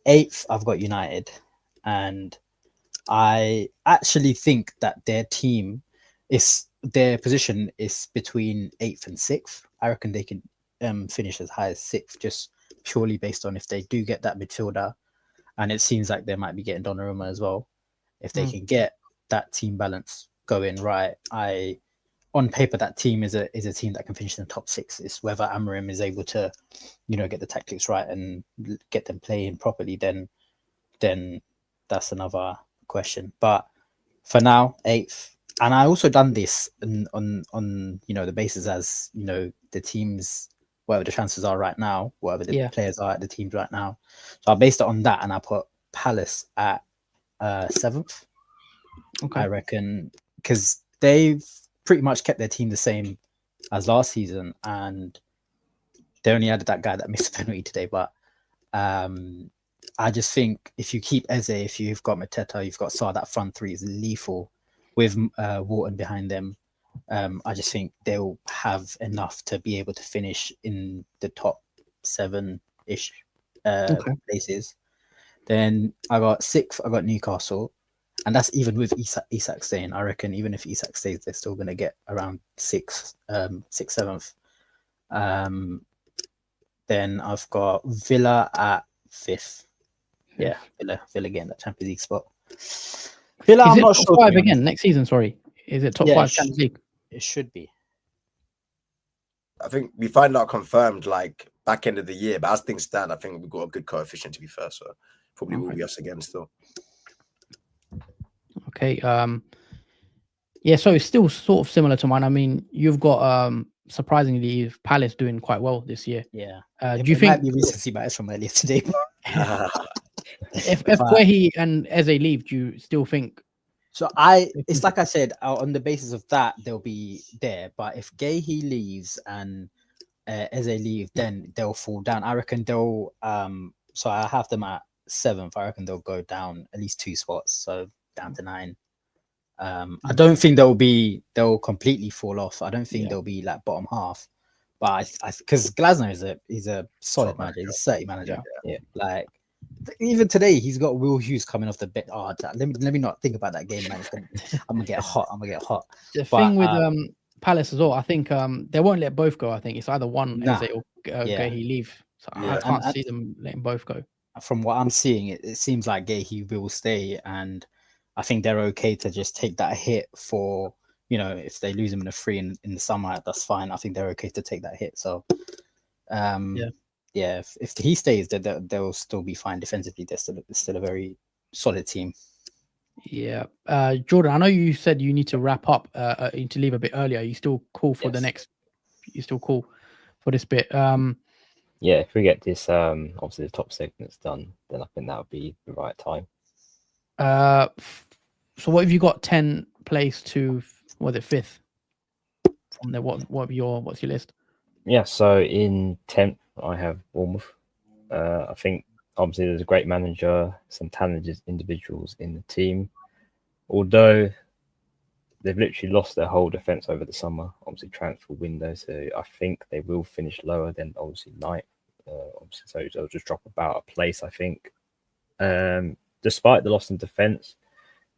8th, I've got United, and I actually think that their position is between 8th and 6th. I reckon they can finish as high as 6th, just purely based on if they do get that midfielder, and it seems like they might be getting Donnarumma as well. If they can get that team balance going right, on paper that team is a team that can finish in the top 6. It's whether Amorim is able to, get the tactics right and get them playing properly. Then that's another question. But for now, 8th. And I also done this on the basis as the teams, whatever the transfers are right now, whatever the players are at the teams right now. So I based it on that, and I put Palace at 7th. Okay. I reckon, because they've pretty much kept their team the same as last season, and they only added that guy that missed a penalty today. But I just think if you keep Eze, if you've got Mateta, you've got Sarr, that front three is lethal with Wharton behind them. I just think they'll have enough to be able to finish in the top 7-ish places. Then I got 6th, I got Newcastle. And that's even with Isak staying. I reckon even if Isak stays, they're still going to get around 6th, 7th. Then I've got Villa at 5th. Yeah, Villa getting that Champions League spot. Villa, I'm not sure. 5 again next season? Sorry, is it top 5 Champions League? It should be. I think we find out confirmed like back end of the year, but as things stand, I think we've got a good coefficient to be fair. So probably will be us again still. Okay. Yeah, so it's still sort of similar to mine. I mean, you've got surprisingly Palace doing quite well this year. Yeah. Do you think might be recency bias from earlier today? if Guehi and Eze leave, do you still think? So it's like I said, on the basis of that, they'll be there. But if Guehi leaves and Eze leave, then they'll fall down. I reckon they'll. So I have them at 7th. I reckon they'll go down at least 2 spots, so down to 9. I don't think they'll completely fall off. I don't think they'll be like bottom half. But I because Glasner is a solid manager. He's a 30 manager. Yeah. Like even today, he's got Will Hughes coming off the bench. Oh, let me not think about that game, man. I'm gonna get hot. The thing with Palace as well, I think they won't let both go. I think it's either one Eze or Guehi leave. So I can't see them letting both go. From what I'm seeing, it seems like Guehi will stay, and I think they're okay to just take that hit for, if they lose him in a free in the summer, that's fine. I think they're okay to take that hit. So, if he stays, they'll still be fine defensively. They're still a very solid team. Yeah. Jordan, I know you said you need to wrap up, you need to leave a bit earlier. Are you still cool for the next? You still cool for this bit? Yeah, if we get this, obviously the top segments done, then I think that would be the right time. So what have you got? 10 place to 5th? From there, what's your list? Yeah, so in 10th I have Bournemouth. I think obviously there's a great manager, some talented individuals in the team. Although they've literally lost their whole defense over the summer, obviously transfer window. So I think they will finish lower than obviously 9th. So they'll just drop about a place, I think. Despite the loss in defense,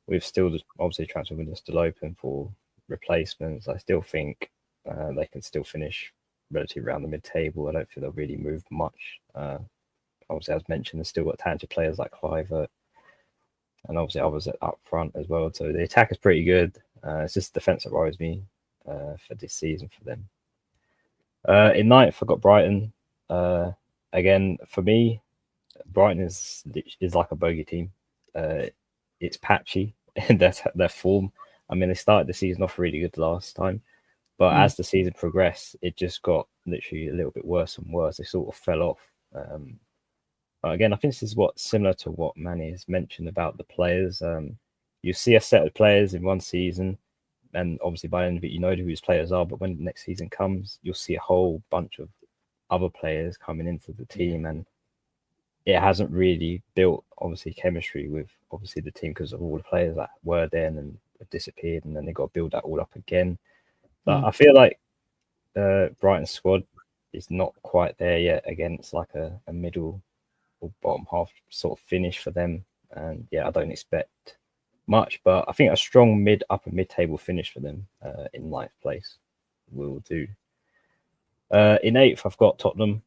we've still obviously transfer window still open for replacements. I still think they can still finish relatively around the mid-table. I don't think they'll really move much. Obviously, as mentioned, they've still got talented players like Kluivert, and obviously others up front as well. So the attack is pretty good. It's just the defense that worries me for this season for them. In 9th, I've got Brighton. Again, for me, Brighton is like a bogey team. It's patchy in their form. I mean, they started the season off really good last time, but as the season progressed, it just got literally a little bit worse and worse. They sort of fell off. But again, I think this is similar to what Manny has mentioned about the players. You see a set of players in one season, and obviously by the end of it, you know who his players are. But when the next season comes, you'll see a whole bunch of other players coming into the team, and it hasn't really built obviously chemistry with obviously the team because of all the players that were there and then disappeared, and then they got to build that all up again. But I feel like Brighton's squad is not quite there yet. Again, it's like a middle or bottom half sort of finish for them, and I don't expect much, but I think a strong upper mid-table finish for them in 9th place will do. In 8th, I've got Tottenham.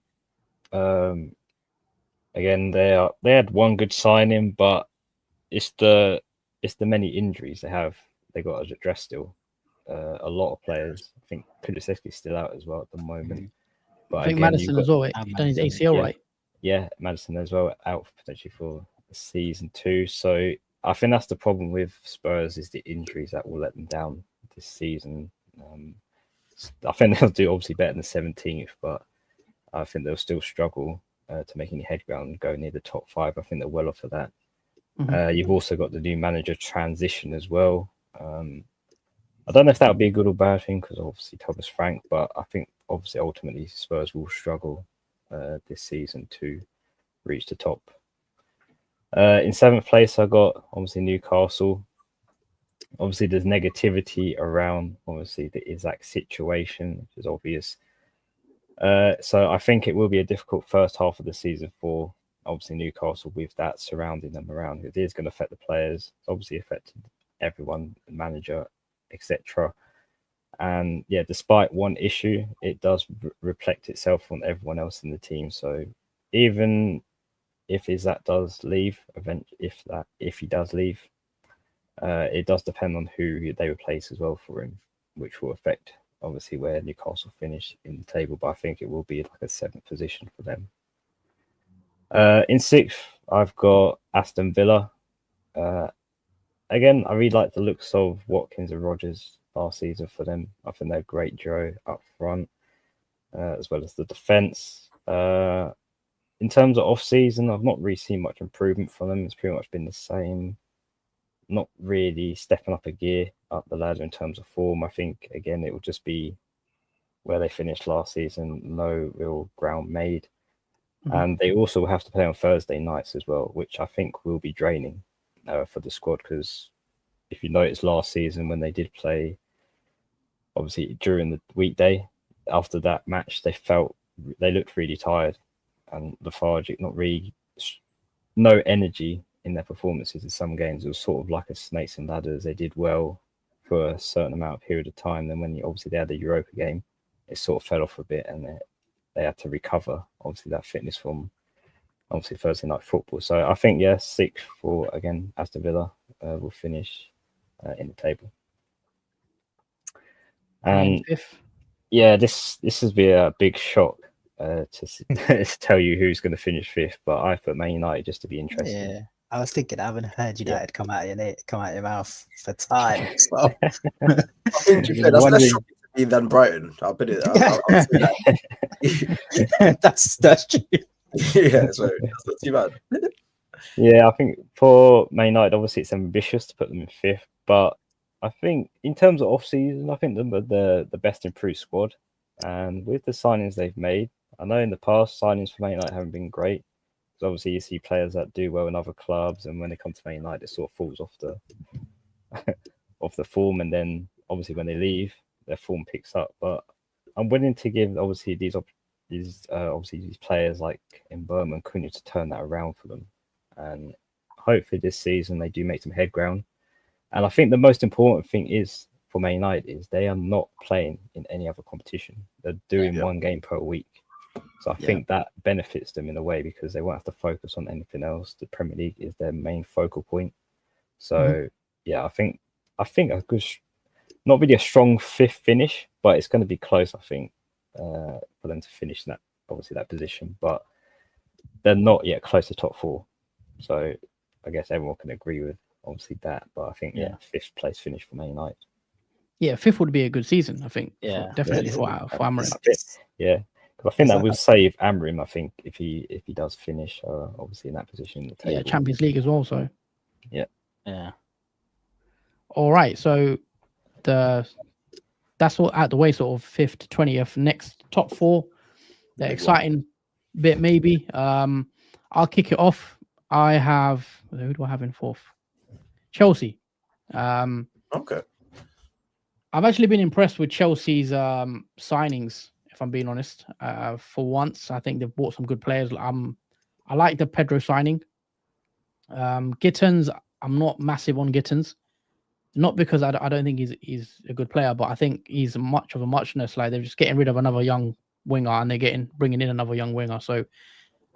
Again, they had one good signing, but it's the many injuries they have. They got to address still. A lot of players. I think Kulusevski's still out as well at the moment. But I think again, Madison as well. He's done his ACL, yeah. right? Yeah, Madison as well, out potentially for season 2. So I think that's the problem with Spurs, is the injuries that will let them down this season. I think they'll do obviously better than 17th, but I think they'll still struggle to make any headground and go near the top 5. I think they're well off of that. You've also got the new manager transition as well. I don't know if that would be a good or bad thing, because obviously Thomas Frank, but I think obviously ultimately Spurs will struggle this season to reach the top. In 7th place, I got obviously Newcastle. Obviously, there's negativity around obviously the Isaac situation, which is obvious. So I think it will be a difficult first half of the season for obviously Newcastle, with that surrounding them around. It is going to affect the players, obviously affected everyone, the manager, etc. And yeah, despite one issue, it does reflect itself on everyone else in the team. So even if Isaac does leave, if he does leave, it does depend on who they replace as well for him, which will affect obviously where Newcastle finish in the table. But I think it will be like a 7th position for them. In 6th, I've got Aston Villa. Again, I really like the looks of Watkins and Rodgers last season for them. I think they're a great duo up front, as well as the defence. In terms of off-season, I've not really seen much improvement from them. It's pretty much been the same. Not really stepping up a gear up the ladder in terms of form. I think, again, it will just be where they finished last season. No real ground made. And they also have to play on Thursday nights as well, which I think will be draining for the squad, because if you notice last season when they did play, obviously during the weekday, after that match, they looked really tired and lethargic, no energy in their performances in some games. It was sort of like a snakes and ladders. They did well for a certain amount of period of time. Then when they had the Europa game, it sort of fell off a bit, and they had to recover obviously that fitness from obviously Thursday night football. So I think 6th for again Aston Villa will finish in the table. And 5th. this has been a big shock to tell you who's going to finish 5th, but I put Man United just to be interesting. Yeah, I was thinking, I haven't heard United come out of your mouth for time. So I think to be fair, that's less shocking to me than Brighton. I'll put it. I'll say that. that's true. Yeah, so that's not too bad. Yeah, I think for Man United, obviously it's ambitious to put them in 5th, but I think in terms of off-season, I think they're the best improved squad. And with the signings they've made, I know in the past signings for Man United haven't been great. Because obviously you see players that do well in other clubs, and when they come to Man United, it sort of falls off the form, and then obviously when they leave, their form picks up. But I'm willing to give obviously these players like Mbeumo and Cunha to turn that around for them, and hopefully this season they do make some head ground. And I think the most important thing is for Man United is they are not playing in any other competition. They're doing one game per week. So I think that benefits them in a way, because they won't have to focus on anything else. The Premier League is their main focal point. So I think a good, not really a strong 5th finish, but it's going to be close. I think for them to finish in that position, but they're not yet close to top 4. So I guess everyone can agree with obviously that. But I think 5th place finish for Man United. Yeah, 5th would be a good season, I think. Yeah, definitely for Amorim. Yeah. I think that will save Amorim. I think if he does finish, obviously in that position in the table. Yeah, Champions League as well. So yeah. All right, so that's all out the way. Sort of 5th to 20th. Next top 4, the exciting bit maybe. I'll kick it off. I have, who do I have in 4th? Chelsea. Okay. I've actually been impressed with Chelsea's signings, if I'm being honest. For once, I think they've bought some good players. I like the Pedro signing. Gittins, I'm not massive on Gittins. Not because I don't think he's a good player, but I think he's much of a muchness. Like, they're just getting rid of another young winger, and they're bringing in another young winger. So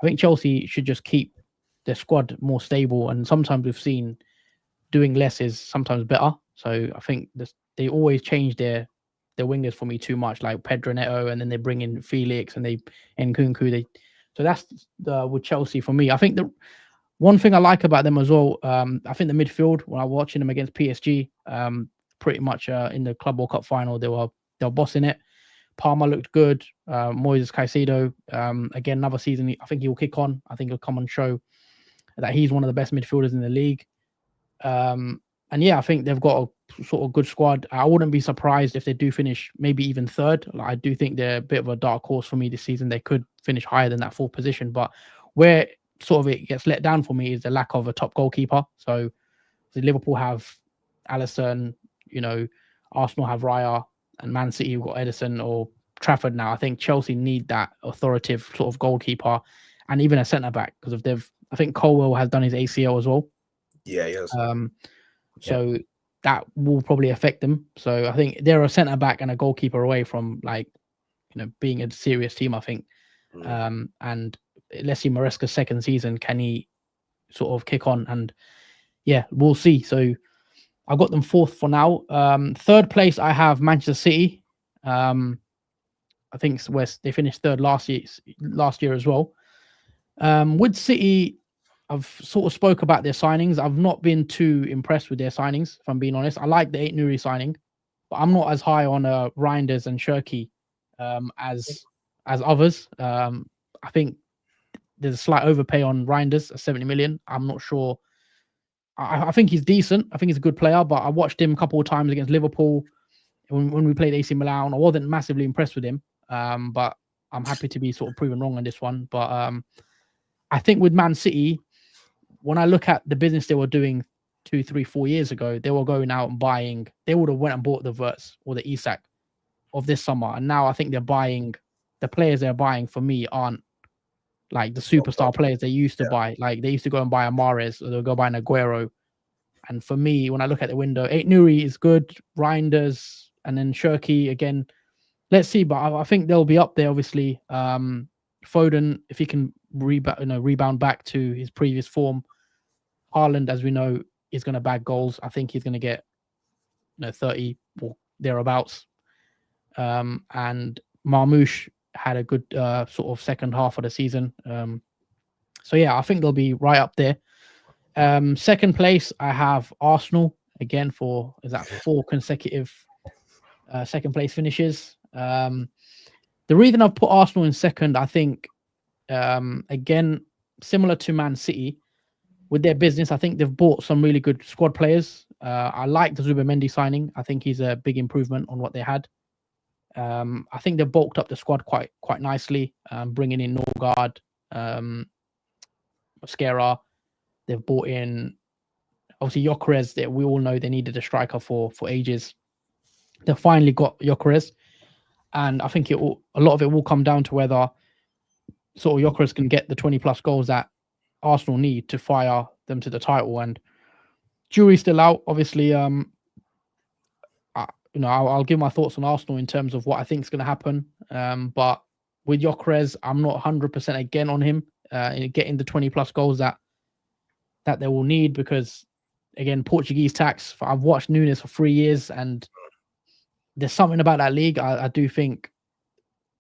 I think Chelsea should just keep their squad more stable. And sometimes we've seen doing less is sometimes better. So I think they always change their wingers for me too much, like Pedro Neto, and then they bring in Felix and Nkunku. So that's with Chelsea for me. I think the one thing I like about them as well, I think the midfield, when I was watching them against PSG, pretty much in the Club World Cup final, they were bossing it. Palmer looked good. Moises Caicedo, again, another season, I think he'll kick on. I think he'll come and show that he's one of the best midfielders in the league. And yeah, I think they've got a sort of good squad. I wouldn't be surprised if they do finish maybe even third. Like, I do think they're a bit of a dark horse for me this season. They could finish higher than that fourth position, but where sort of it gets let down for me is the lack of a top goalkeeper. So Liverpool have Alisson, Arsenal have Raya, and Man City have got Edison or Trafford now. I think Chelsea need that authoritative sort of goalkeeper and even a centre back, because I think Colwell has done his ACL as well. Yeah, yes. So that will probably affect them. So I think they're a centre back and a goalkeeper away from being a serious team, I think. And let's see Maresca's second season, can he sort of kick on? And yeah, we'll see. So I got them fourth for now. Third place, I have Manchester City. I think they finished third last year as well. With City, I've sort of spoke about their signings. I've not been too impressed with their signings, if I'm being honest. I like the Ait-Nouri signing, but I'm not as high on Reinders and Cherki as others. I think there's a slight overpay on Reinders, 70 million. I'm not sure. I think he's decent. I think he's a good player, but I watched him a couple of times against Liverpool when we played AC Milan. I wasn't massively impressed with him, but I'm happy to be sort of proven wrong on this one. But I think with Man City, when I look at the business they were doing 2, 3, 4 years ago, they were going out and buying. They would have went and bought the Wirtz or the Isak of this summer, and now I think they're buying. The players they're buying for me aren't like the superstar players they used to buy. Like they used to go and buy a Mahrez, or they'll go buy an Aguero. And for me, when I look at the window, Ait-Nouri is good, Reinders, and then Cherki again. Let's see, but I think they'll be up there. Obviously, Foden, if he can rebound back to his previous form. Haaland, as we know, is going to bag goals. I think he's going to get 30 or thereabouts. And Marmoush had a good sort of second half of the season. So yeah, I think they'll be right up there. Second place, I have Arsenal again for 4 consecutive second place finishes. The reason I've put Arsenal in second, I think, again, similar to Man City, with their business, I think they've bought some really good squad players. I like the Zubimendi signing. I think he's a big improvement on what they had. I think they've bulked up the squad quite nicely, bringing in Norgard, Mascara. They've bought in, obviously, Gyökeres, that we all know they needed a striker for ages. They finally got Gyökeres, and I think a lot of it will come down to whether sort of Gyökeres can get the 20+ goals that Arsenal need to fire them to the title. And jury's still out, obviously. I'll give my thoughts on Arsenal in terms of what I think is going to happen. But with Gyökeres, I'm not 100% again on him getting the 20+ goals that they will need, because again, Portuguese tax. I've watched Nunes for 3 years, and there's something about that league. I do think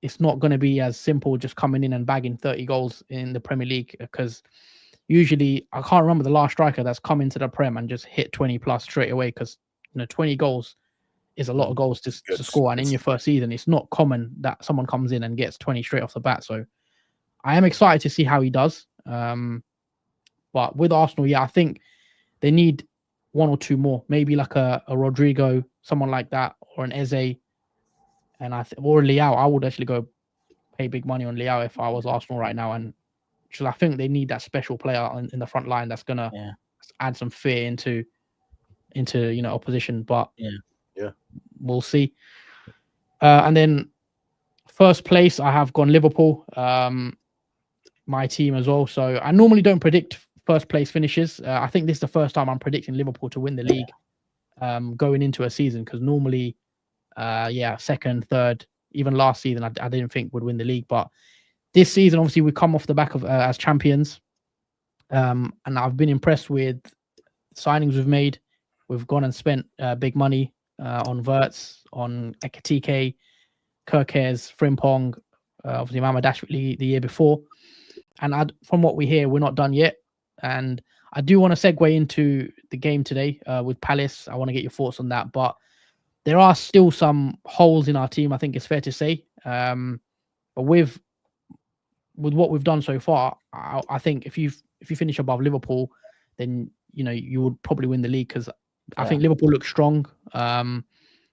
it's not going to be as simple just coming in and bagging 30 goals in the Premier League, because usually I can't remember the last striker that's come into the Prem and just hit 20+ straight away, because 20 goals is a lot of goals to score, and in your first season, it's not common that someone comes in and gets 20 straight off the bat. So I am excited to see how he does. But with Arsenal, yeah, I think they need 1 or 2 more, maybe like a Rodrigo, someone like that, or an Eze, and or Leao. I would actually go pay big money on Leao if I was Arsenal right now, and because I think they need that special player in the front line that's gonna add some fear into opposition. But we'll see. And then first place, I have gone Liverpool, my team as well. So I normally don't predict first place finishes. I think this is the first time I'm predicting Liverpool to win the league going into a season, because normally, second, third, Even last season, I didn't think would win the league, but this season, obviously, we come off the back of as champions, and I've been impressed with signings we've made. We've gone and spent big money on Wirtz, on Ekitike, Kerkez, Frimpong, obviously Mamadashvili the year before. And from what we hear, we're not done yet. And I do want to segue into the game today with Palace. I want to get your thoughts on that. But there are still some holes in our team, I think it's fair to say. But with what we've done so far, I think if you finish above Liverpool, then you would probably win the league, because I think Liverpool look strong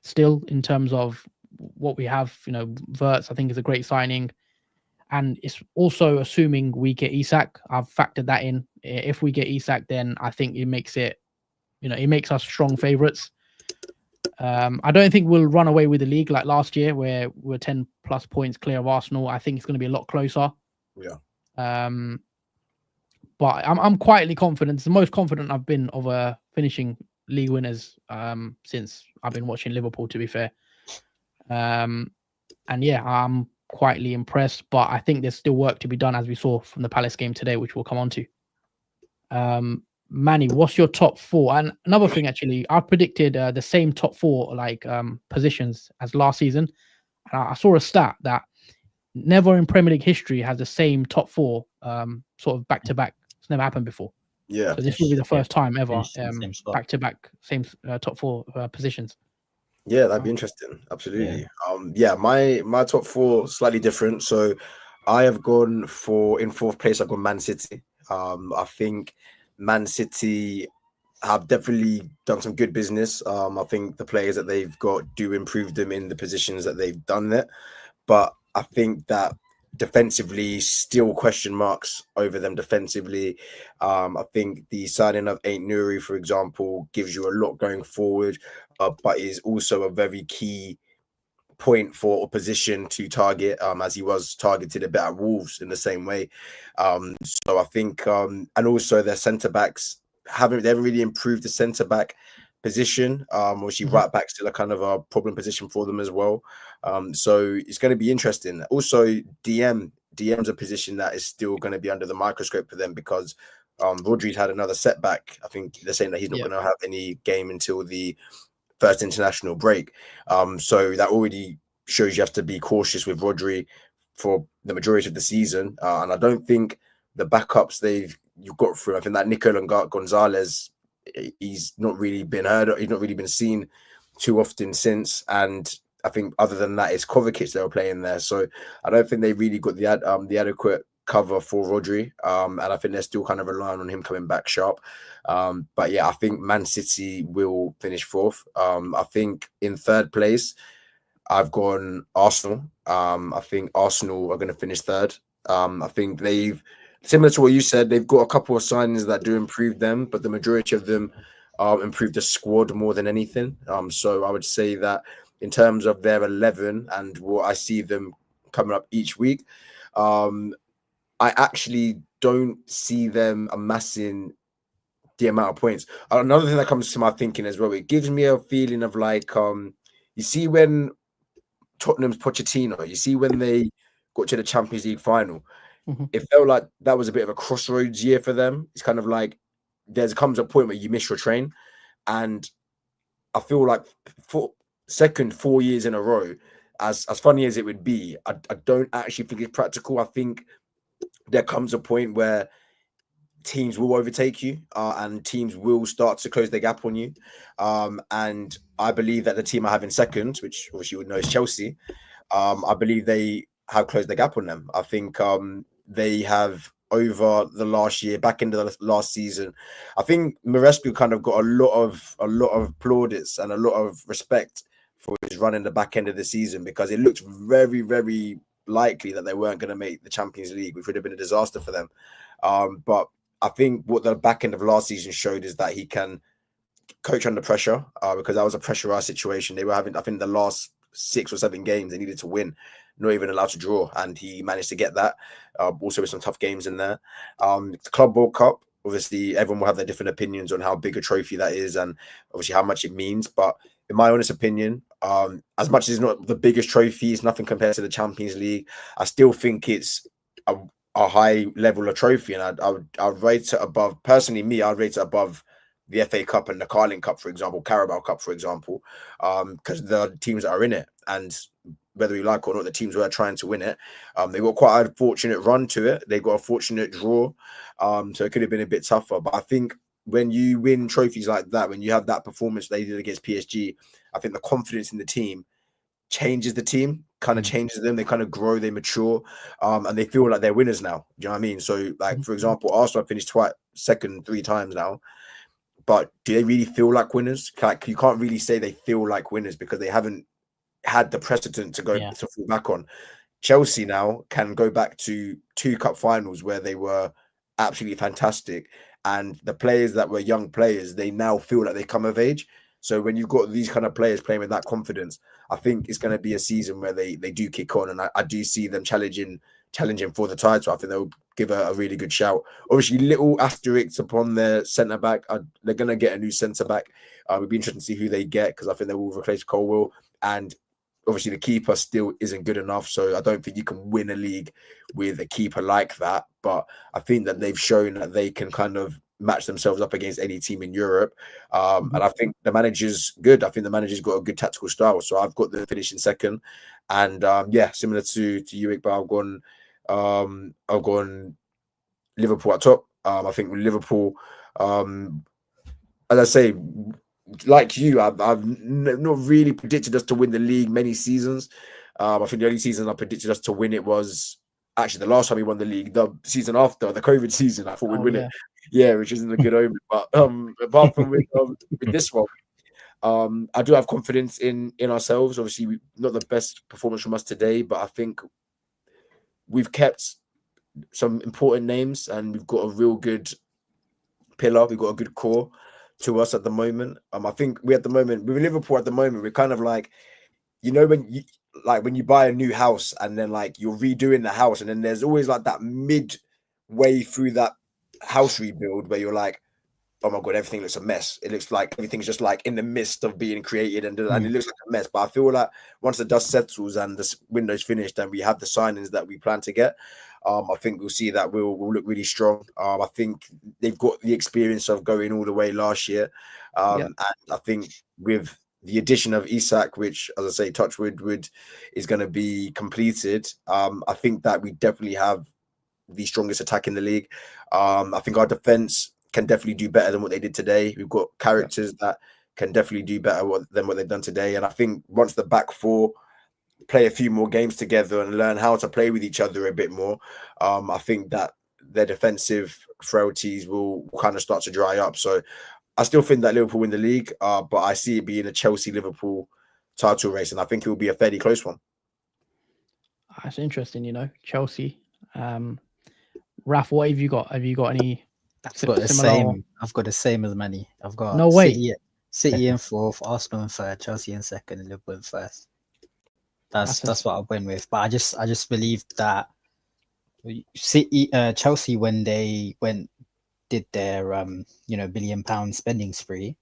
still in terms of what we have. Wirtz, I think, is a great signing. And it's also assuming we get Isak. I've factored that in. If we get Isak, then I think it makes us strong favourites. I don't think we'll run away with the league like last year, where we're 10 plus points clear of Arsenal. I think it's going to be a lot closer. Yeah. But I'm quietly confident. It's the most confident I've been of finishing league winners since I've been watching Liverpool, to be fair. And yeah, I'm quietly impressed, but I think there's still work to be done, as we saw from the Palace game today, which we'll come on to. Manny, what's your top four? And another thing, actually, I predicted the same top four positions as last season. And I saw a stat that never in Premier League history has the same top four sort of back to back. It's never happened before. Yeah. So this will be the first time ever back to back same top four positions. Yeah, that'd be interesting. Absolutely. Yeah, my top four slightly different. So I have gone in fourth place. I've gone Man City. I think Man City have definitely done some good business. I think the players that they've got do improve them in the positions that they've done it. But I think that defensively, still question marks over them defensively. I think the signing of Aït-Nouri, for example, gives you a lot going forward, but is also a very key point for opposition to target, as he was targeted a bit at Wolves in the same way. So I think, and also their centre backs they haven't really improved the centre back position. Obviously, right back still a kind of a problem position for them as well. So it's going to be interesting. Also, DM's a position that is still going to be under the microscope for them, because Rodri's had another setback. I think they're saying that he's not going to have any game until the first international break. So that already shows you have to be cautious with Rodri for the majority of the season. And I don't think the backups you've got through, I think that Nico Gonzalez, he's not really been heard of, he's not really been seen too often since. And I think other than that, it's Kovacic they were playing there. So I don't think they really got the adequate cover for Rodri. And I think they're still kind of relying on him coming back sharp. But yeah, I think Man City will finish fourth. I think in third place, I've gone Arsenal. I think Arsenal are going to finish third. I think similar to what you said, they've got a couple of signings that do improve them, but the majority of them improve the squad more than anything. So I would say that in terms of their 11 and what I see them coming up each week, I actually don't see them amassing the amount of points. Another thing that comes to my thinking as well, it gives me a feeling of like, you see when Tottenham's Pochettino, you see when they got to the Champions League final, it felt like that was a bit of a crossroads year for them. It's kind of like comes a point where you miss your train. And I feel like for 4 years in a row, as funny as it would be, I don't actually think it's practical. I think there comes a point where teams will overtake you and teams will start to close their gap on you. And I believe that the team I have in second, which obviously you would know is Chelsea, I believe they have closed the gap on them. I think they have, over the last year, back into the last season, I think Marescu kind of got a lot of plaudits and a lot of respect for his run in the back end of the season, because it looked very, very likely that they weren't going to make the Champions League, which would have been a disaster for them. But I think what the back end of last season showed is that he can coach under pressure, because that was a pressurized situation. They were having, I think, the last 6 or 7 games they needed to win, not even allowed to draw, and he managed to get that. Also with some tough games in there. The Club World Cup, obviously everyone will have their different opinions on how big a trophy that is and obviously how much it means. But in my honest opinion, As much as it's not the biggest trophy, it's nothing compared to the Champions League. I still think it's a high level of trophy, and I'd rate it above. Personally, I'd rate it above the FA Cup and the Carling Cup, for example, Carabao Cup, for example, because the teams that are in it, and whether you like or not, the teams who are trying to win it, they got quite a fortunate run to it. They got a fortunate draw, so it could have been a bit tougher. But I think when you win trophies like that, when you have that performance they did against PSG, I think the confidence in the team changes the team, kind of changes them. They kind of grow, they mature, and they feel like they're winners now. Do you know what I mean? So, like, for example, Arsenal finished second 3 times now, but do they really feel like winners? Like, you can't really say they feel like winners because they haven't had the precedent to go to fall back on. Chelsea now can go back to 2 cup finals where they were absolutely fantastic, and the players that were young players, they now feel like they come of age. So when you've got these kind of players playing with that confidence, I think it's going to be a season where they do kick on, and I do see them challenging for the title. I think they'll give a really good shout. Obviously, little asterisks upon their centre back. They're going to get a new centre back. It'll be interesting to see who they get, because I think they will replace Colwill, and obviously the keeper still isn't good enough. So I don't think you can win a league with a keeper like that. But I think that they've shown that they can kind of match themselves up against any team in Europe. And I think the manager's good. I think the manager's got a good tactical style. So I've got the finishing second. And similar to you, but I've gone Liverpool at top. I think with Liverpool, as I say, like you, I've not really predicted us to win the league many seasons. I think the only season I predicted us to win it was actually the last time we won the league, the season after the COVID season. I thought we'd win it. Yeah, which isn't a good omen. But apart from with this one, I do have confidence in ourselves. Obviously, not the best performance from us today, but I think we've kept some important names, and we've got a real good pillar. We've got a good core to us at the moment. I think with Liverpool at the moment, we're kind of like, you know, when you buy a new house and then like you're redoing the house, and then there's always like that midway through that house rebuild where you're like, oh my god, everything looks a mess. It looks like everything's just like in the midst of being created, and it looks like a mess. But I feel like once the dust settles and the window's finished and we have the signings that we plan to get, I think we'll see that we'll look really strong. I think they've got the experience of going all the way last year, and I think with the addition of Isak, which, as I say, Touchwood is going to be completed, I think that we definitely have the strongest attack in the league. I think our defense can definitely do better than what they did today. We've got characters that can definitely do better than what they've done today. And I think once the back four play a few more games together and learn how to play with each other a bit more, I think that their defensive frailties will kind of start to dry up. So I still think that Liverpool win the league, but I see it being a Chelsea-Liverpool title race, and I think it will be a fairly close one. That's interesting, you know, Chelsea. Raf, what have you got? Have you got any? I've got the same as Manny. I've got no way. City in 4th, Arsenal in 3rd, Chelsea in 2nd, and Liverpool in 1st. That's what I went with. But I just believe that Chelsea, when they did their £1 billion spending spree,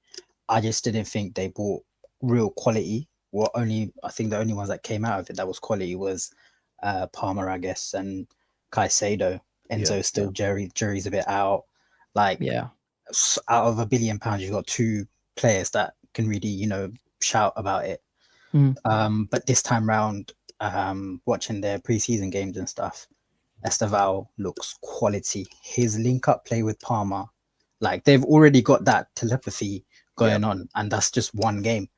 I just didn't think they bought real quality. I think the only ones that came out of it that was quality was Palmer, I guess, and Caicedo. Enzo's still jury's a bit out. Like, out of £1 billion, you've got 2 players that can really, shout about it. But this time round, watching their preseason games and stuff, Esteval looks quality. His link-up play with Palmer, like, they've already got that telepathy going on, and that's just one game.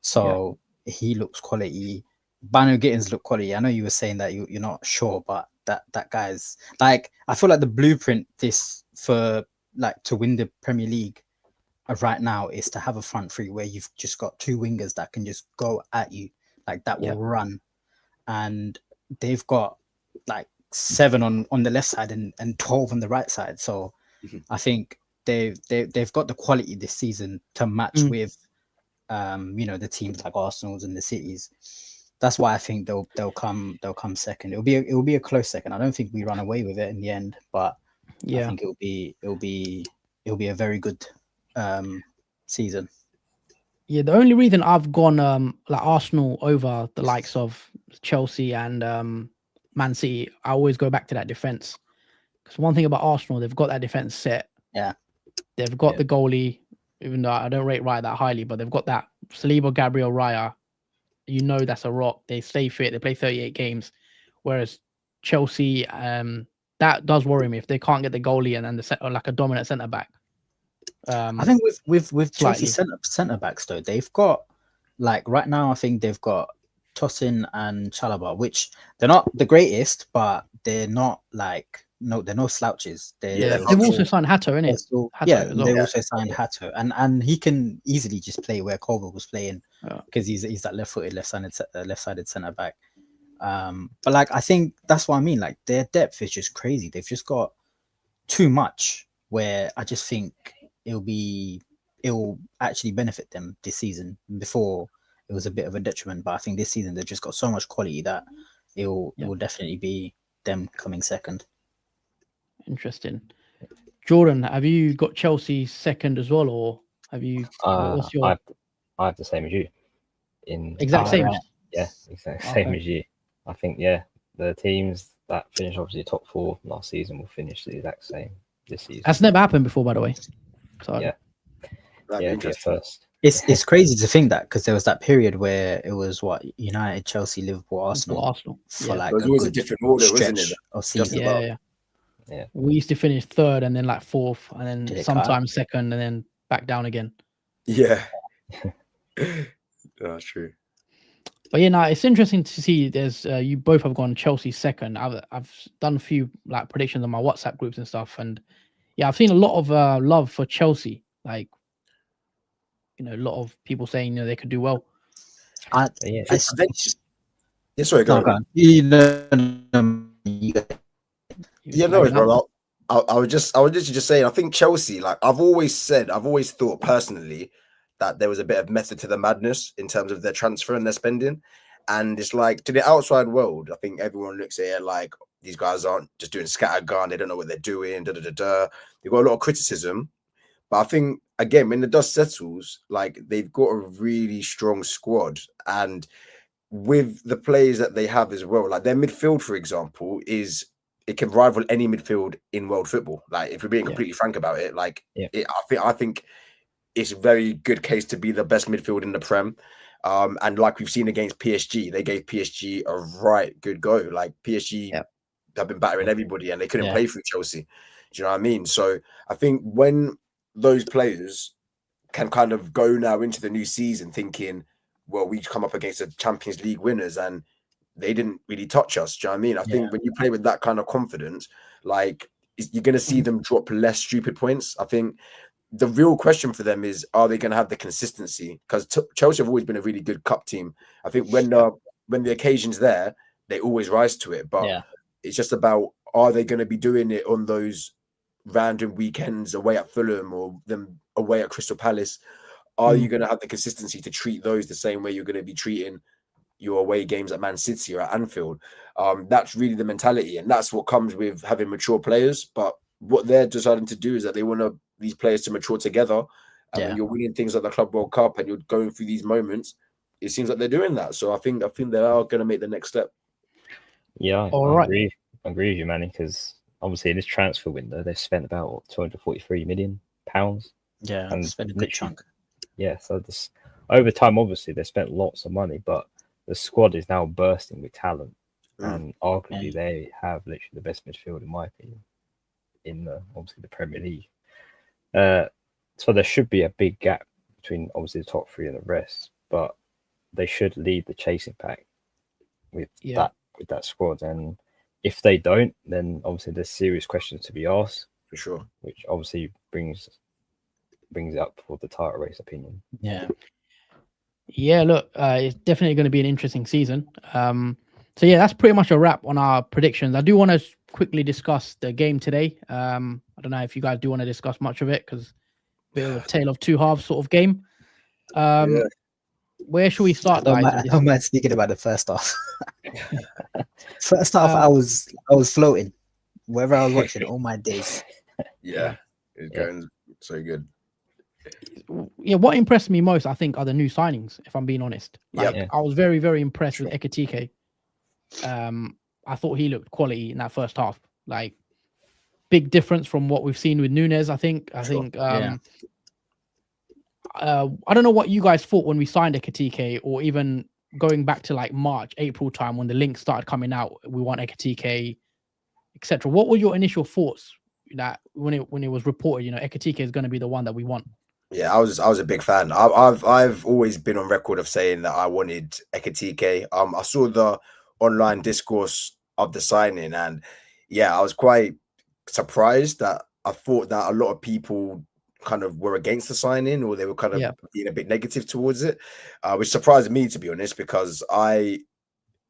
So he looks quality. Bano Gittins look quality. I know you were saying that you're not sure, but that guy's like, I feel like the blueprint to win the Premier League right now is to have a front three where you've just got 2 wingers that can just go at you, like that will run, and they've got like 7 on the left side and 12 on the right side. So I think they've got the quality this season to match with the teams like Arsenal's and the Cities. That's why I think they'll come second. It'll be a close second. I don't think we run away with it in the end, but I think it'll be a very good season. Yeah, the only reason I've gone like Arsenal over the likes of Chelsea and Man City, I always go back to that defense. Because one thing about Arsenal, they've got that defense set. Yeah. They've got Yeah. the goalie, even though I don't rate Raya that highly, but they've got that Saliba, Gabriel, Raya. You know that's a rock. They stay fit. They play 38 games. Whereas Chelsea, that does worry me if they can't get the goalie and then or like a dominant centre back. I think with Chelsea slightly. centre backs though, they've got like right now. I think they've got Tosin and Chalobah, which they're not the greatest, but they're not like they're no slouches. Yeah, They've also signed Hato, they're innit? still, Hato yeah, as well. they also signed Hato, and he can easily just play where Colville was playing Yeah. because he's that left-footed, left-sided centre back. But like I think that's what I mean. Like their depth is just crazy. They've just got too much. Where I just think it'll actually benefit them this season. Before it was a bit of a detriment, but I think this season they've just got so much quality that it will definitely be them coming second. Interesting. Jordan, have you got Chelsea second as well, or have you? What's your I have the same as you. In exact same? right. Yeah, exact same Okay. as you. I think the teams that finished obviously top 4 last season will finish the exact same this season. That's never happened before, by the way. So Yeah. That'd be Be a interesting. first. It's crazy to think that because there was that period where it was United, Chelsea, Liverpool, Arsenal for for like It was always a good different order, wasn't stretch it? of Just season. about. Yeah. We used to finish third and then like fourth, and then Did it sometimes second, and then back down again. Yeah. That's true. But yeah, no, it's interesting to see. There's you both have gone Chelsea second. I've done a few like predictions on my WhatsApp groups and stuff, and yeah, I've seen a lot of love for Chelsea. Like, a lot of people saying they could do well. Yeah. Yeah, sorry, go on. Yeah, no, bro. I was literally just saying. I think Chelsea, like I've always thought personally that there was a bit of method to the madness in terms of their transfer and their spending. And it's like to the outside world, I think everyone looks at it like these guys aren't just doing scattergun. They don't know what they're doing. They've got a lot of criticism. But I think, again, when the dust settles, like they've got a really strong squad. And with the players that they have as well, like their midfield, for example, it can rival any midfield in world football. Like if we're being completely frank about it, like I think it's a very good case to be the best midfield in the Prem. And like we've seen against PSG, they gave PSG a right good go. Like PSG have been battering everybody and they couldn't play through Chelsea. Do you know what I mean? So I think when those players can kind of go now into the new season thinking, well, we come up against the Champions League winners and they didn't really touch us. Do you know what I mean? I think when you play with that kind of confidence, like you're going to see them drop less stupid points. I think the real question for them is, are they going to have the consistency? Because Chelsea have always been a really good cup team. I think when the occasion's there, they always rise to it. But it's just about, are they going to be doing it on those random weekends away at Fulham or them away at Crystal Palace? Are you going to have the consistency to treat those the same way you're going to be treating your away games at Man City or at Anfield? That's really the mentality, and that's what comes with having mature players. But what they're deciding to do is that they want these players to mature together. And when you're winning things like the Club World Cup and you're going through these moments, it seems like they're doing that. So I think they are going to make the next step. Yeah, I agree with you, Manny, because obviously in this transfer window they've spent about £243 million. Yeah, and spent a good chunk. Yeah, so this over time, obviously they spent lots of money, but the squad is now bursting with talent, and arguably they have literally the best midfield, in my opinion, in obviously the Premier League. So there should be a big gap between obviously the top 3 and the rest, but they should lead the chasing pack with that squad. And if they don't, then obviously there's serious questions to be asked, for sure, which obviously brings it up for the title race opinion. Yeah, look, it's definitely going to be an interesting season. So yeah, that's pretty much a wrap on our predictions. I do want to quickly discuss the game today. I don't know if you guys do want to discuss much of it, because bit of a tale of two halves sort of game. Where should we start, guys? I don't mind speaking about the first half. First half, I was floating wherever I was watching all my days. Yeah, it's going so good. yeah, what impressed me most, I think, are the new signings. If I'm being honest, Yep. like I was very, very impressed Sure. with Ekitike. I thought he looked quality in that first half. Like big difference from what we've seen with Nunes. I think. Yeah. I don't know what you guys thought when we signed Ekitike, or even going back to like March, April time when the links started coming out. We want Ekitike, etc. What were your initial thoughts that when it was reported, Ekitike is going to be the one that we want? Yeah, I was a big fan. I've always been on record of saying that I wanted Ekitike. I saw the online discourse of the signing, and yeah, I was quite surprised that I thought that a lot of people kind of were against the signing, or they were kind of Yeah. being a bit negative towards it, which surprised me, to be honest, because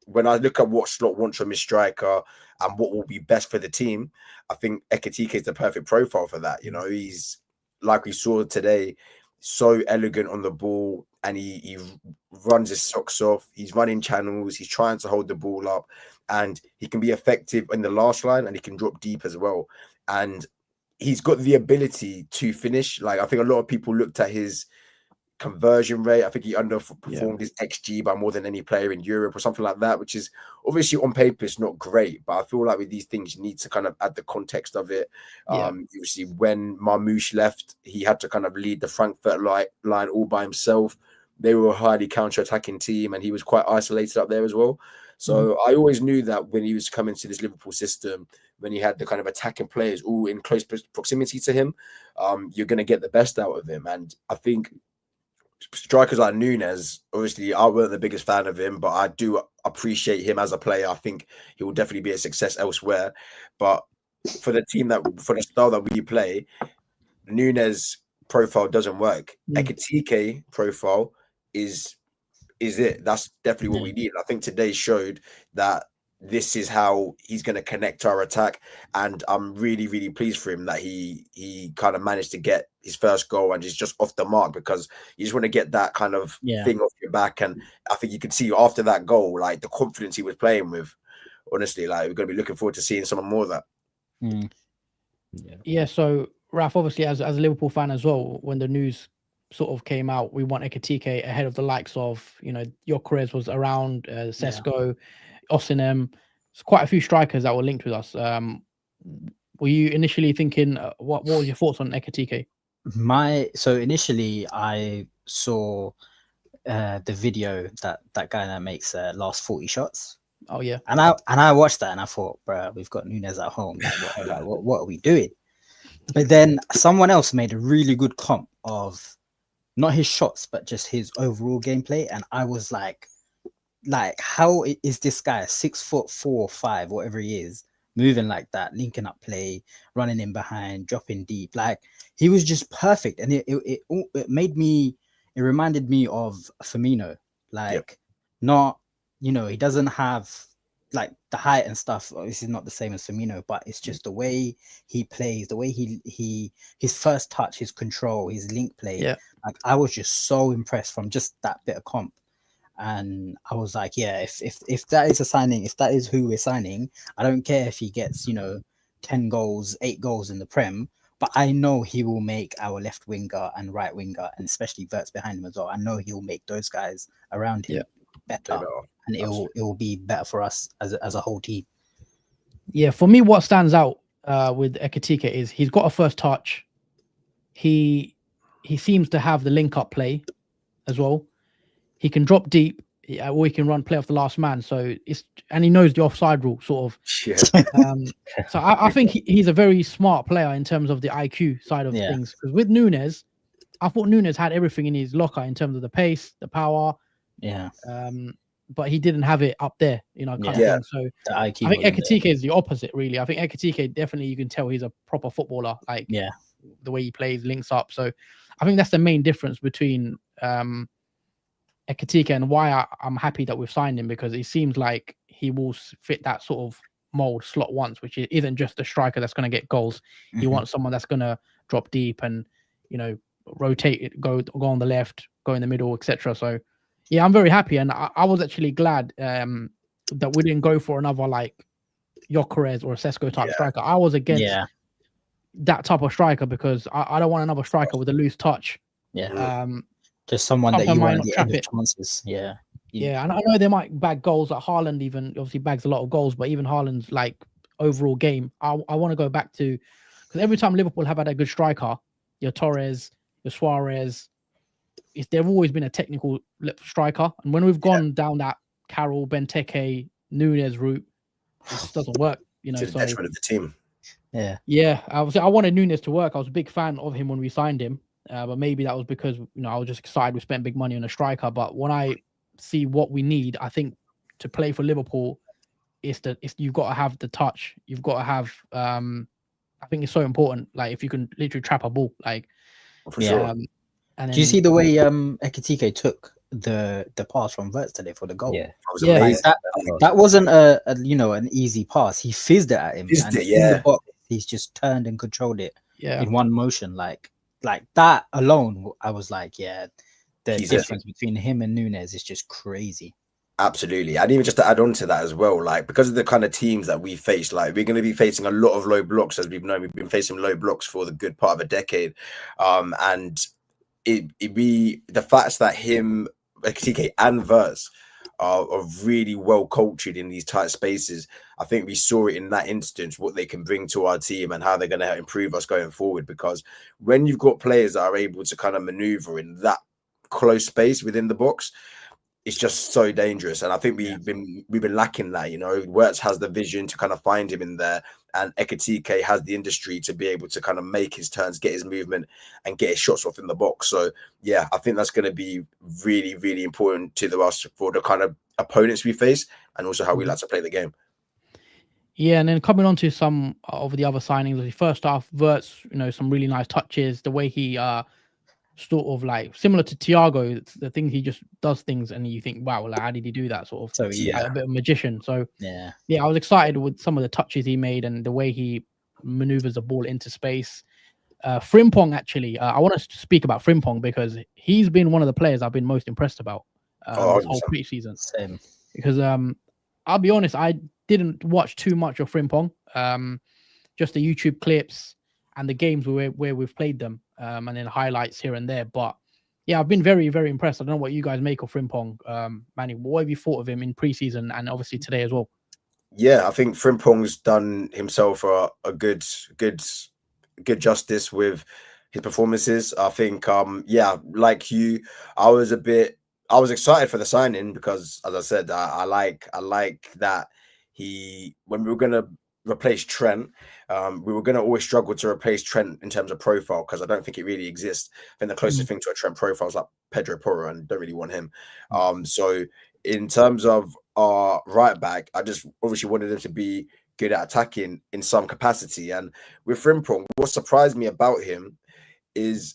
when I look at what Slot wants from his striker and what will be best for the team, I think Ekitike is the perfect profile for that. He's, like we saw today, so elegant on the ball, and he runs his socks off. He's running channels. He's trying to hold the ball up, and he can be effective in the last line, and he can drop deep as well. And he's got the ability to finish. Like, I think a lot of people looked at his conversion rate. I think he underperformed his XG by more than any player in Europe or something like that, which is obviously on paper it's not great, but I feel like with these things you need to kind of add the context of it. Obviously when Marmoush left, he had to kind of lead the Frankfurt line all by himself. They were a highly counter-attacking team, and he was quite isolated up there as well. So I always knew that when he was coming to this Liverpool system, when he had the kind of attacking players all in close proximity to him, you're going to get the best out of him. And I think strikers like Nunes, obviously, I weren't the biggest fan of him, but I do appreciate him as a player. I think he will definitely be a success elsewhere. But for the style that we play, Nunes profile doesn't work. Ekitike profile is it. That's definitely what we need. I think today showed that this is how he's going to connect our attack, and I'm really, really pleased for him that he kind of managed to get his first goal and he's just off the mark, because you just want to get that kind of thing off your back. And I think you could see after that goal, like the confidence he was playing with. Honestly, like, we're going to be looking forward to seeing some more of that. Yeah. So Raf, obviously, as a Liverpool fan as well, when the news sort of came out, we want Ekitike ahead of the likes of, Gyökeres was around, Sesko, Osimhen. There's quite a few strikers that were linked with us. Were you initially thinking, what was your thoughts on Ekitike? So initially I saw the video that guy that makes last 40 shots. Oh yeah. And I watched that and I thought, bro, we've got Nunes at home. What are we doing? But then someone else made a really good comp of not his shots, but just his overall gameplay. And I was like, how is this guy 6'4" or 5", whatever he is, moving like that, linking up play, running in behind, dropping deep? Like, he was just perfect. And it reminded me of Firmino. Like, not, he doesn't have like the height and stuff. Obviously not the same as Firmino, but it's just the way he plays, the way his first touch, his control, his link play. Like, I was just so impressed from just that bit of comp. And I was like, yeah, if that is a signing, if that is who we're signing, I don't care if he gets 10 goals, 8 goals in the Prem, but I know he will make our left winger and right winger, and especially Verts behind him as well. I know he'll make those guys around him better, and it will be better for us as a whole team. Yeah, for me, what stands out with Ekitike is he's got a first touch. He seems to have the link up play as well. He can drop deep, or he can play off the last man. So and he knows the offside rule, sort of. So I think he's a very smart player in terms of the IQ side of things. Because with Nunes, I thought Nunes had everything in his locker in terms of the pace, the power. But he didn't have it up there, kind of thing. So I think Ekitike is the opposite, really. I think Ekitike, definitely, you can tell he's a proper footballer. Like, the way he plays, links up. So I think that's the main difference between Ekitike and why I'm happy that we've signed him, because it seems like he will fit that sort of mold Slot once, which isn't just a striker that's going to get goals. He wants someone that's going to drop deep and rotate it, go on the left, go in the middle, etc. So yeah, I'm very happy, and I was actually glad that we didn't go for another like Gyökeres or a Sesko type striker. I was against that type of striker, because I don't want another striker with a loose touch Yeah. Just someone that you might want not the trap end of it. chances. Yeah. Yeah, and I know they might bag goals. Like Haaland, even obviously bags a lot of goals, but even Haaland's like overall game, I want to go back to, because every time Liverpool have had a good striker, your Torres, your Suarez, they've always been a technical striker. And when we've gone down that Carroll, Benteke, Nunes route, it just doesn't work. You know, to the so detriment of the team. Yeah, I wanted Nunes to work. I was a big fan of him when we signed him, but maybe that was because I was just excited we spent big money on a striker. But when I see what we need, I think to play for Liverpool, you've got to have the touch. You've got to have. I think it's so important. Like if you can literally trap a ball, like For sure. and then, do you see the way Ekitike took the pass from Wirtz today for the goal? Yeah, That was Yeah. amazing. That wasn't a an easy pass. He fizzed it at him, Fizzed and it, in yeah. the box, he's just turned and controlled it Yeah, in one motion. Like that alone, I was like, yeah, the He's difference between him and Nunes is just crazy. Absolutely. And even just to add on to that as well, like because of the kind of teams that we face, like we're going to be facing a lot of low blocks. As we've known, we've been facing low blocks for the good part of a decade. And it be the fact that him, TK and Wirtz are really well cultured in these tight spaces. I think we saw it in that instance, what they can bring to our team and how they're going to improve us going forward. Because when you've got players that are able to kind of maneuver in that close space within the box, it's just so dangerous. And I think we've been lacking that. Wirtz has the vision to kind of find him in there, and Ekitike has the industry to be able to kind of make his turns, get his movement, and get his shots off in the box. So yeah, I think that's going to be really, really important to us for the kind of opponents we face, and also how we like to play the game. Yeah, and then coming on to some of the other signings, first off, Wirtz, some really nice touches. The way he sort of like similar to Thiago, the thing he just does things and you think, wow, like how did he do that? Sort of, So like a bit of magician. So yeah, I was excited with some of the touches he made and the way he maneuvers the ball into space. Frimpong, actually, I want to speak about Frimpong because he's been one of the players I've been most impressed about this whole preseason. Same. Because I'll be honest, I didn't watch too much of Frimpong, just the YouTube clips and the games where we've played them, and then highlights here and there. But yeah, I've been very, very impressed. I don't know what you guys make of Frimpong. Manny, what have you thought of him in preseason and obviously today as well? Yeah, I think Frimpong's done himself a good justice with his performances. I think, like you, I was excited for the signing because, as I said, I like that when we were gonna replace Trent, we were going to always struggle to replace Trent in terms of profile because I don't think it really exists. I think the closest thing to a Trent profile is like Pedro Porro, and don't really want him. So in terms of our right back, I just obviously wanted him to be good at attacking in some capacity. And with Frimpong, what surprised me about him is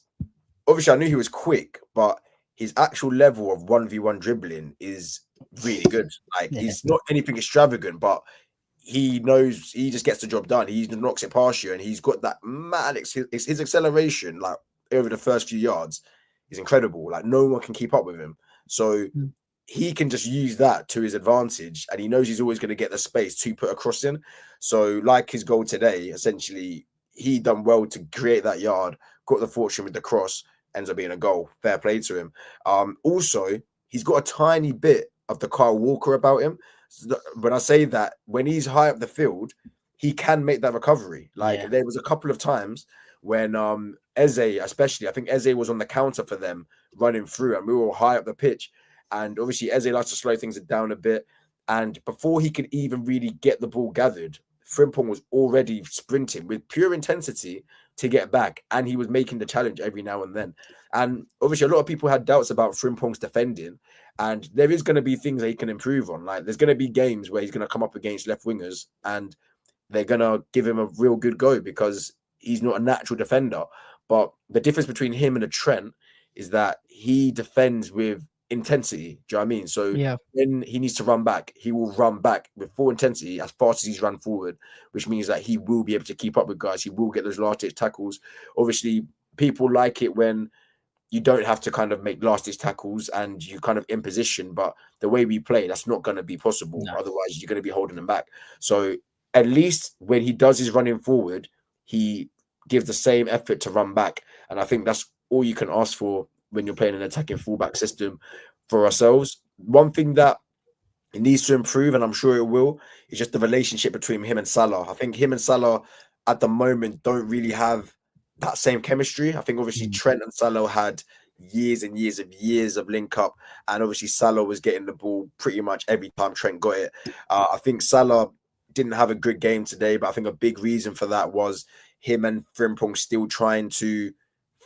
obviously I knew he was quick, but his actual level of 1v1 dribbling is really good. Like he's not anything extravagant, but he knows he just gets the job done. He knocks it past you, and he's got that mad. His acceleration, like over the first few yards, is incredible. Like no one can keep up with him. So he can just use that to his advantage, and he knows he's always going to get the space to put a cross in. So, like his goal today, essentially, he done well to create that yard. Got the fortune with the cross, ends up being a goal. Fair play to him. Also, he's got a tiny bit of the Kyle Walker about him. When I say that, when he's high up the field, he can make that recovery. Like there was a couple of times when Eze, especially, I think Eze was on the counter for them running through, and we were high up the pitch. And obviously, Eze likes to slow things down a bit. And before he could even really get the ball gathered, Frimpong was already sprinting with pure intensity to get back, and he was making the challenge every now and then. And obviously, a lot of people had doubts about Frimpong's defending, and there is going to be things that he can improve on. Like there's going to be games where he's going to come up against left wingers, and they're going to give him a real good go because he's not a natural defender. But the difference between him and a Trent is that he defends with intensity. Do you know what I mean? So when he needs to run back, he will run back with full intensity as fast as he's run forward, which means that he will be able to keep up with guys. He will get those last-ditch tackles. Obviously, people like it when you don't have to kind of make last-ditch tackles and you kind of in position, but the way we play, that's not going to be possible. No. Otherwise, you're going to be holding them back. So at least when he does his running forward, he gives the same effort to run back. And I think that's all you can ask for when you're playing an attacking fullback system for ourselves. One thing that it needs to improve, and I'm sure it will, is just the relationship between him and Salah. I think him and Salah at the moment don't really have that same chemistry. I think obviously Trent and Salah had years and years of link up, and obviously Salah was getting the ball pretty much every time Trent got it. I think Salah didn't have a good game today, but I think a big reason for that was him and Frimpong still trying to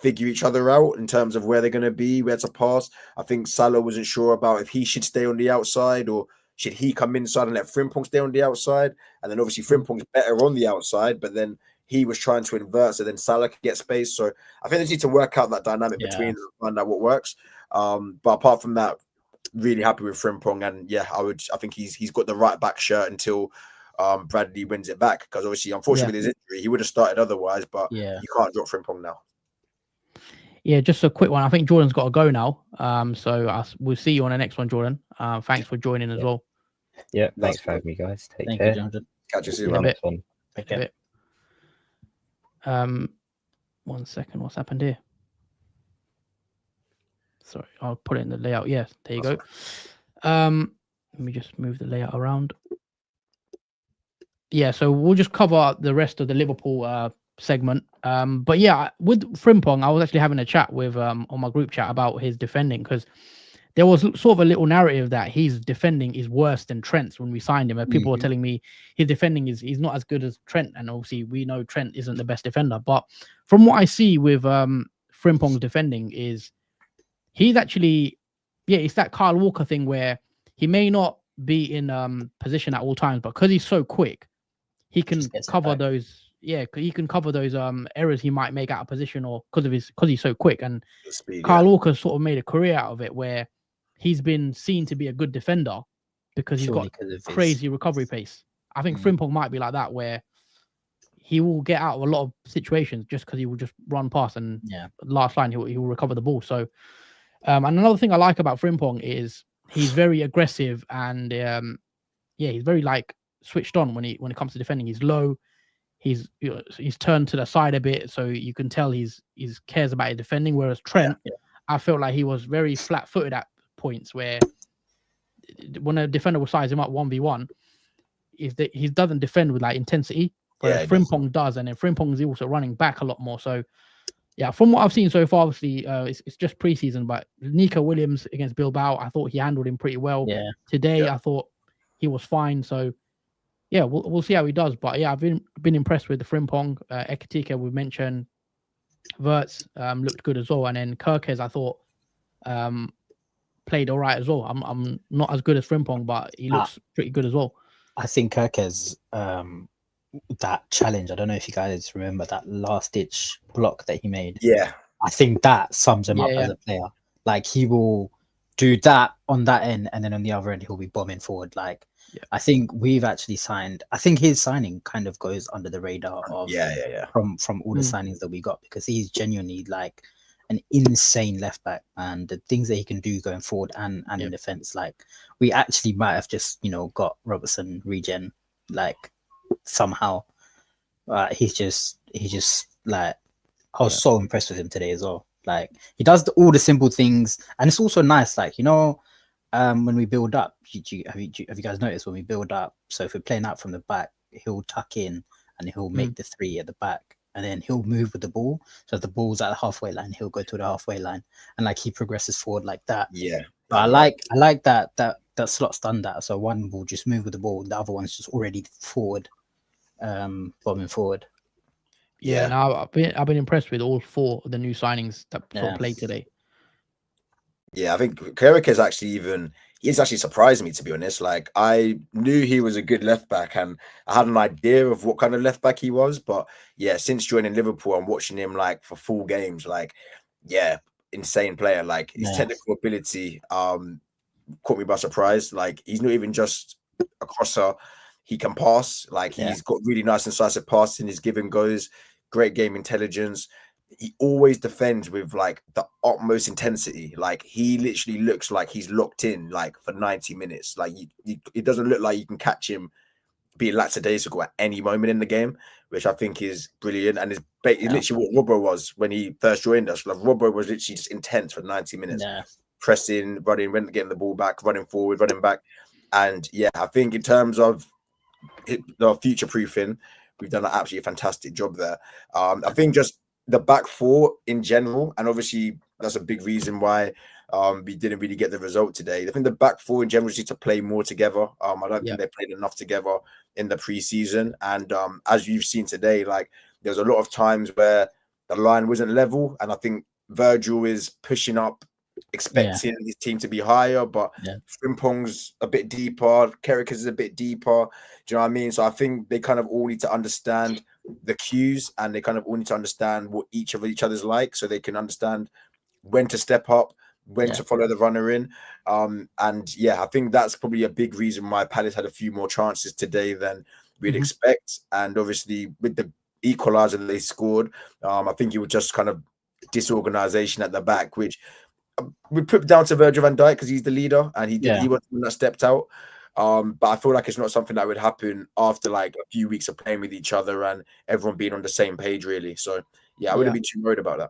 figure each other out in terms of where they're going to be, where to pass. I think Salah wasn't sure about if he should stay on the outside or should he come inside and let Frimpong stay on the outside. And then obviously Frimpong's better on the outside, but then he was trying to invert so then Salah could get space. So I think they need to work out that dynamic between them and find out what works. But apart from that, really happy with Frimpong. And yeah, I think he's got the right back shirt until Bradley wins it back, because obviously, unfortunately, with his injury, he would have started otherwise, but you can't drop Frimpong now. Yeah, just a quick one. I think Jordan's got to go now. So we'll see you on the next one, Jordan. Thanks for joining as well. Yeah, thanks for having me, guys. Thank care. you, Jonathan. Catch you soon, In a man. bit. Take care. 1 second. What's happened here? Sorry, I'll put it in the layout. Yes, there you go. Let me just move the layout around. Yeah, so we'll just cover the rest of the Liverpool segment. But yeah, with Frimpong, I was actually having a chat with on my group chat about his defending, because there was sort of a little narrative that his defending is worse than Trent's when we signed him. And people were telling me his defending he's not as good as Trent, and obviously we know Trent isn't the best defender. But from what I see with Frimpong's defending is he's actually, it's that Kyle Walker thing where he may not be in position at all times, but because he's so quick, he can cover those. Yeah, he can cover those errors he might make out of position, or because he's so quick. And Speed, Kyle Walker sort of made a career out of it, where he's been seen to be a good defender because he's got crazy recovery pace. I think Frimpong might be like that, where he will get out of a lot of situations just because he will just run past and last line he will recover the ball. So, and another thing I like about Frimpong is he's very aggressive, and he's very like switched on when it comes to defending. He's low. He's turned to the side a bit, so you can tell he's cares about his defending. Whereas Trent, I felt like he was very flat-footed at points, where when a defender will size him up 1v1, he doesn't defend with like intensity. Whereas Frimpong does, and then Frimpong is also running back a lot more. So yeah, from what I've seen so far, obviously it's just preseason, but Nico Williams against Bilbao, I thought he handled him pretty well. Yeah. Today, I thought he was fine. So yeah, we'll see how he does. But yeah, I've been impressed with the Frimpong. Ekitike, we mentioned. Wirtz looked good as well, and then Kerkez, I thought played all right as well. I'm not as good as Frimpong, but he looks pretty good as well. I think Kerkez, that challenge, I don't know if you guys remember that last ditch block that he made. Yeah, I think that sums him up as a player. Like, he will do that on that end, and then on the other end he'll be bombing forward. Like, I think we've actually signed, I think his signing kind of goes under the radar of from all the signings that we got, because he's genuinely like an insane left back, and the things that he can do going forward and in defense. Like, we actually might have just got Robertson regen like somehow. He's just like, I was so impressed with him today as well. Like, he does all the simple things, and it's also nice, like, when we build up, have you guys noticed when we build up? So if we're playing out from the back, he'll tuck in and he'll make the three at the back, and then he'll move with the ball. So if the ball's at the halfway line, he'll go to the halfway line, and like, he progresses forward like that. Yeah, but I like that Slot's done that. So one will just move with the ball, the other one's just already forward, bombing forward. Yeah, no, I've been impressed with all four of the new signings that played today. Yeah, I think Kerkez he's actually surprised me, to be honest. Like, I knew he was a good left back, and I had an idea of what kind of left back he was. But yeah, since joining Liverpool and watching him like for full games, like, insane player. Like, his technical ability caught me by surprise. Like, he's not even just a crosser; he can pass. Like, he's got really nice incisive passing. His give and goes, great game intelligence. He always defends with like the utmost intensity. Like, he literally looks like he's locked in like for 90 minutes. Like, it doesn't look like you can catch him be lackadaisical at any moment in the game, which I think is brilliant. And it's literally what Robbo was when he first joined us. Like Robbo was literally just intense for 90 minutes, pressing, running, getting the ball back, running forward, running back. And yeah, I think in terms of the future proofing, we've done an absolutely fantastic job there. I think just the back four in general, and obviously that's a big reason why we didn't really get the result today. I think the back four in general need to play more together. I don't think they played enough together in the preseason. And as you've seen today, like there's a lot of times where the line wasn't level, and I think Virgil is pushing up, expecting his team to be higher, but Frimpong's a bit deeper, Kerrick is a bit deeper. Do you know what I mean? So I think they kind of all need to understand the cues, and they kind of all need to understand what each other's like, so they can understand when to step up, when to follow the runner in. And yeah, I think that's probably a big reason why Palace had a few more chances today than we'd expect. And obviously with the equaliser that they scored, I think it was just kind of disorganization at the back, which we put down to Virgil van Dijk because he's the leader and he was the one that stepped out. But I feel like it's not something that would happen after like a few weeks of playing with each other and everyone being on the same page, really. So yeah, I wouldn't be too worried about that.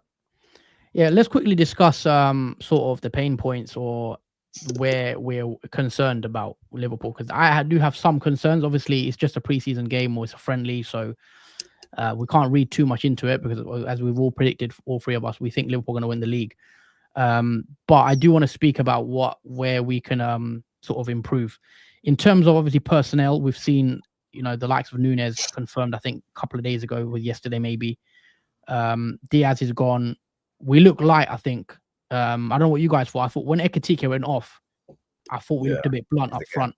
Yeah, let's quickly discuss sort of the pain points or where we're concerned about Liverpool, because I do have some concerns. Obviously, it's just a preseason game or it's a friendly, so we can't read too much into it because, as we've all predicted, all three of us, we think Liverpool are going to win the league. But I do want to speak about where we can sort of improve. In terms of obviously personnel, we've seen, the likes of Nunez confirmed, I think a couple of days ago, or yesterday maybe. Diaz is gone. We look light, I think. I don't know what you guys thought. I thought when Ekitike went off, I thought we looked a bit blunt up front.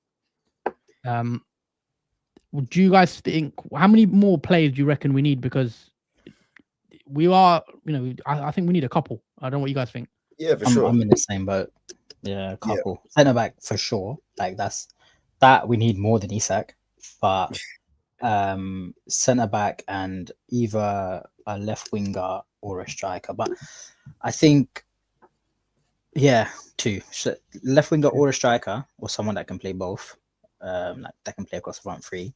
Do you guys think, how many more players do you reckon we need? Because we are, I think we need a couple. I don't know what you guys think. Yeah, for sure. I'm in the same boat. Yeah, a couple. Centre back for sure. Like that we need more than Isak. But centre back and either a left winger or a striker. But I think, two. So left winger or a striker, or someone that can play both. Like that can play across the front three,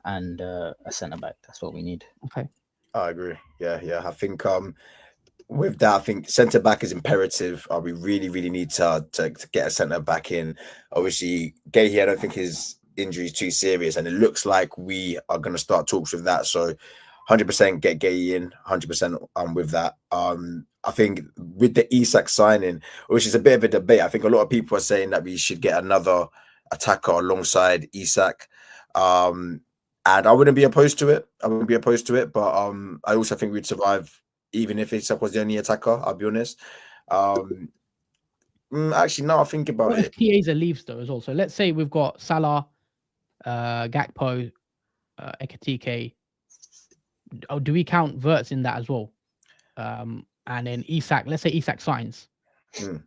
and a centre back. That's what we need. Okay. I agree. Yeah. I think with that, I think centre back is imperative. We really, really need to get a centre back in. Obviously, Guéhi, I don't think his injury is too serious, and it looks like we are going to start talks with that. So 100% get Guéhi in, 100% with that. I think with the Isak signing, which is a bit of a debate, I think a lot of people are saying that we should get another attacker alongside Isak. And I wouldn't be opposed to it. But I also think we'd survive even if Isak was the only attacker, I'll be honest. Actually, now I think about it. If Chiesa leaves though as well. So let's say we've got Salah, Gakpo, Ekitike. Oh, do we count Wirtz in that as well? And then Isak, let's say Isak signs. So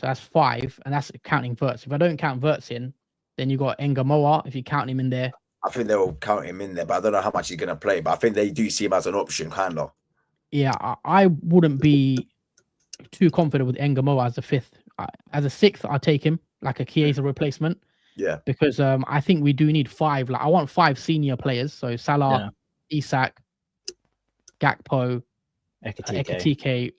that's 5, and that's counting Wirtz. If I don't count Wirtz in, then you got Engamoa, if you count him in there. I think they will count him in there, but I don't know how much he's going to play. But I think they do see him as an option, kind of. Yeah, I wouldn't be too confident with Engamoa as a 5th. As a 6th, I'll take him, like a Chiesa replacement. Yeah. Because I think we do need 5. Like I want 5 senior players. So Salah, Isak, Gakpo, Ekitike,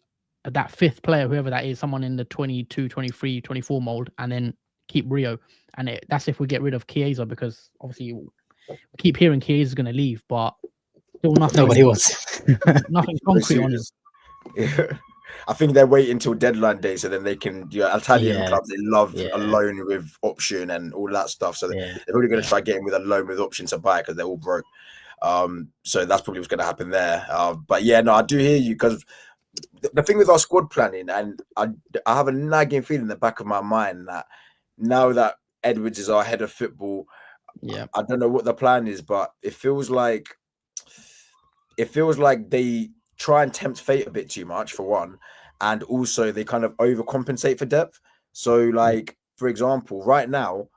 that 5th player, whoever that is, someone in the 22, 23, 24 mold, and then keep Rio. And that's if we get rid of Chiesa, because obviously we keep hearing Chiesa is going to leave, but still nothing. Nobody wants. Nothing concrete on him. Yeah. I think they're waiting until deadline day, so then they can. Italian clubs, they love a loan with option and all that stuff. So they're probably going to try getting with a loan with option to buy because they're all broke. So that's probably what's going to happen there. But yeah, no, I do hear you, because the thing with our squad planning, and I have a nagging feeling in the back of my mind that now that Edwards is our head of football, I don't know what the plan is, but it feels like they try and tempt fate a bit too much, for one, and also they kind of overcompensate for depth. So, like, for example, right now,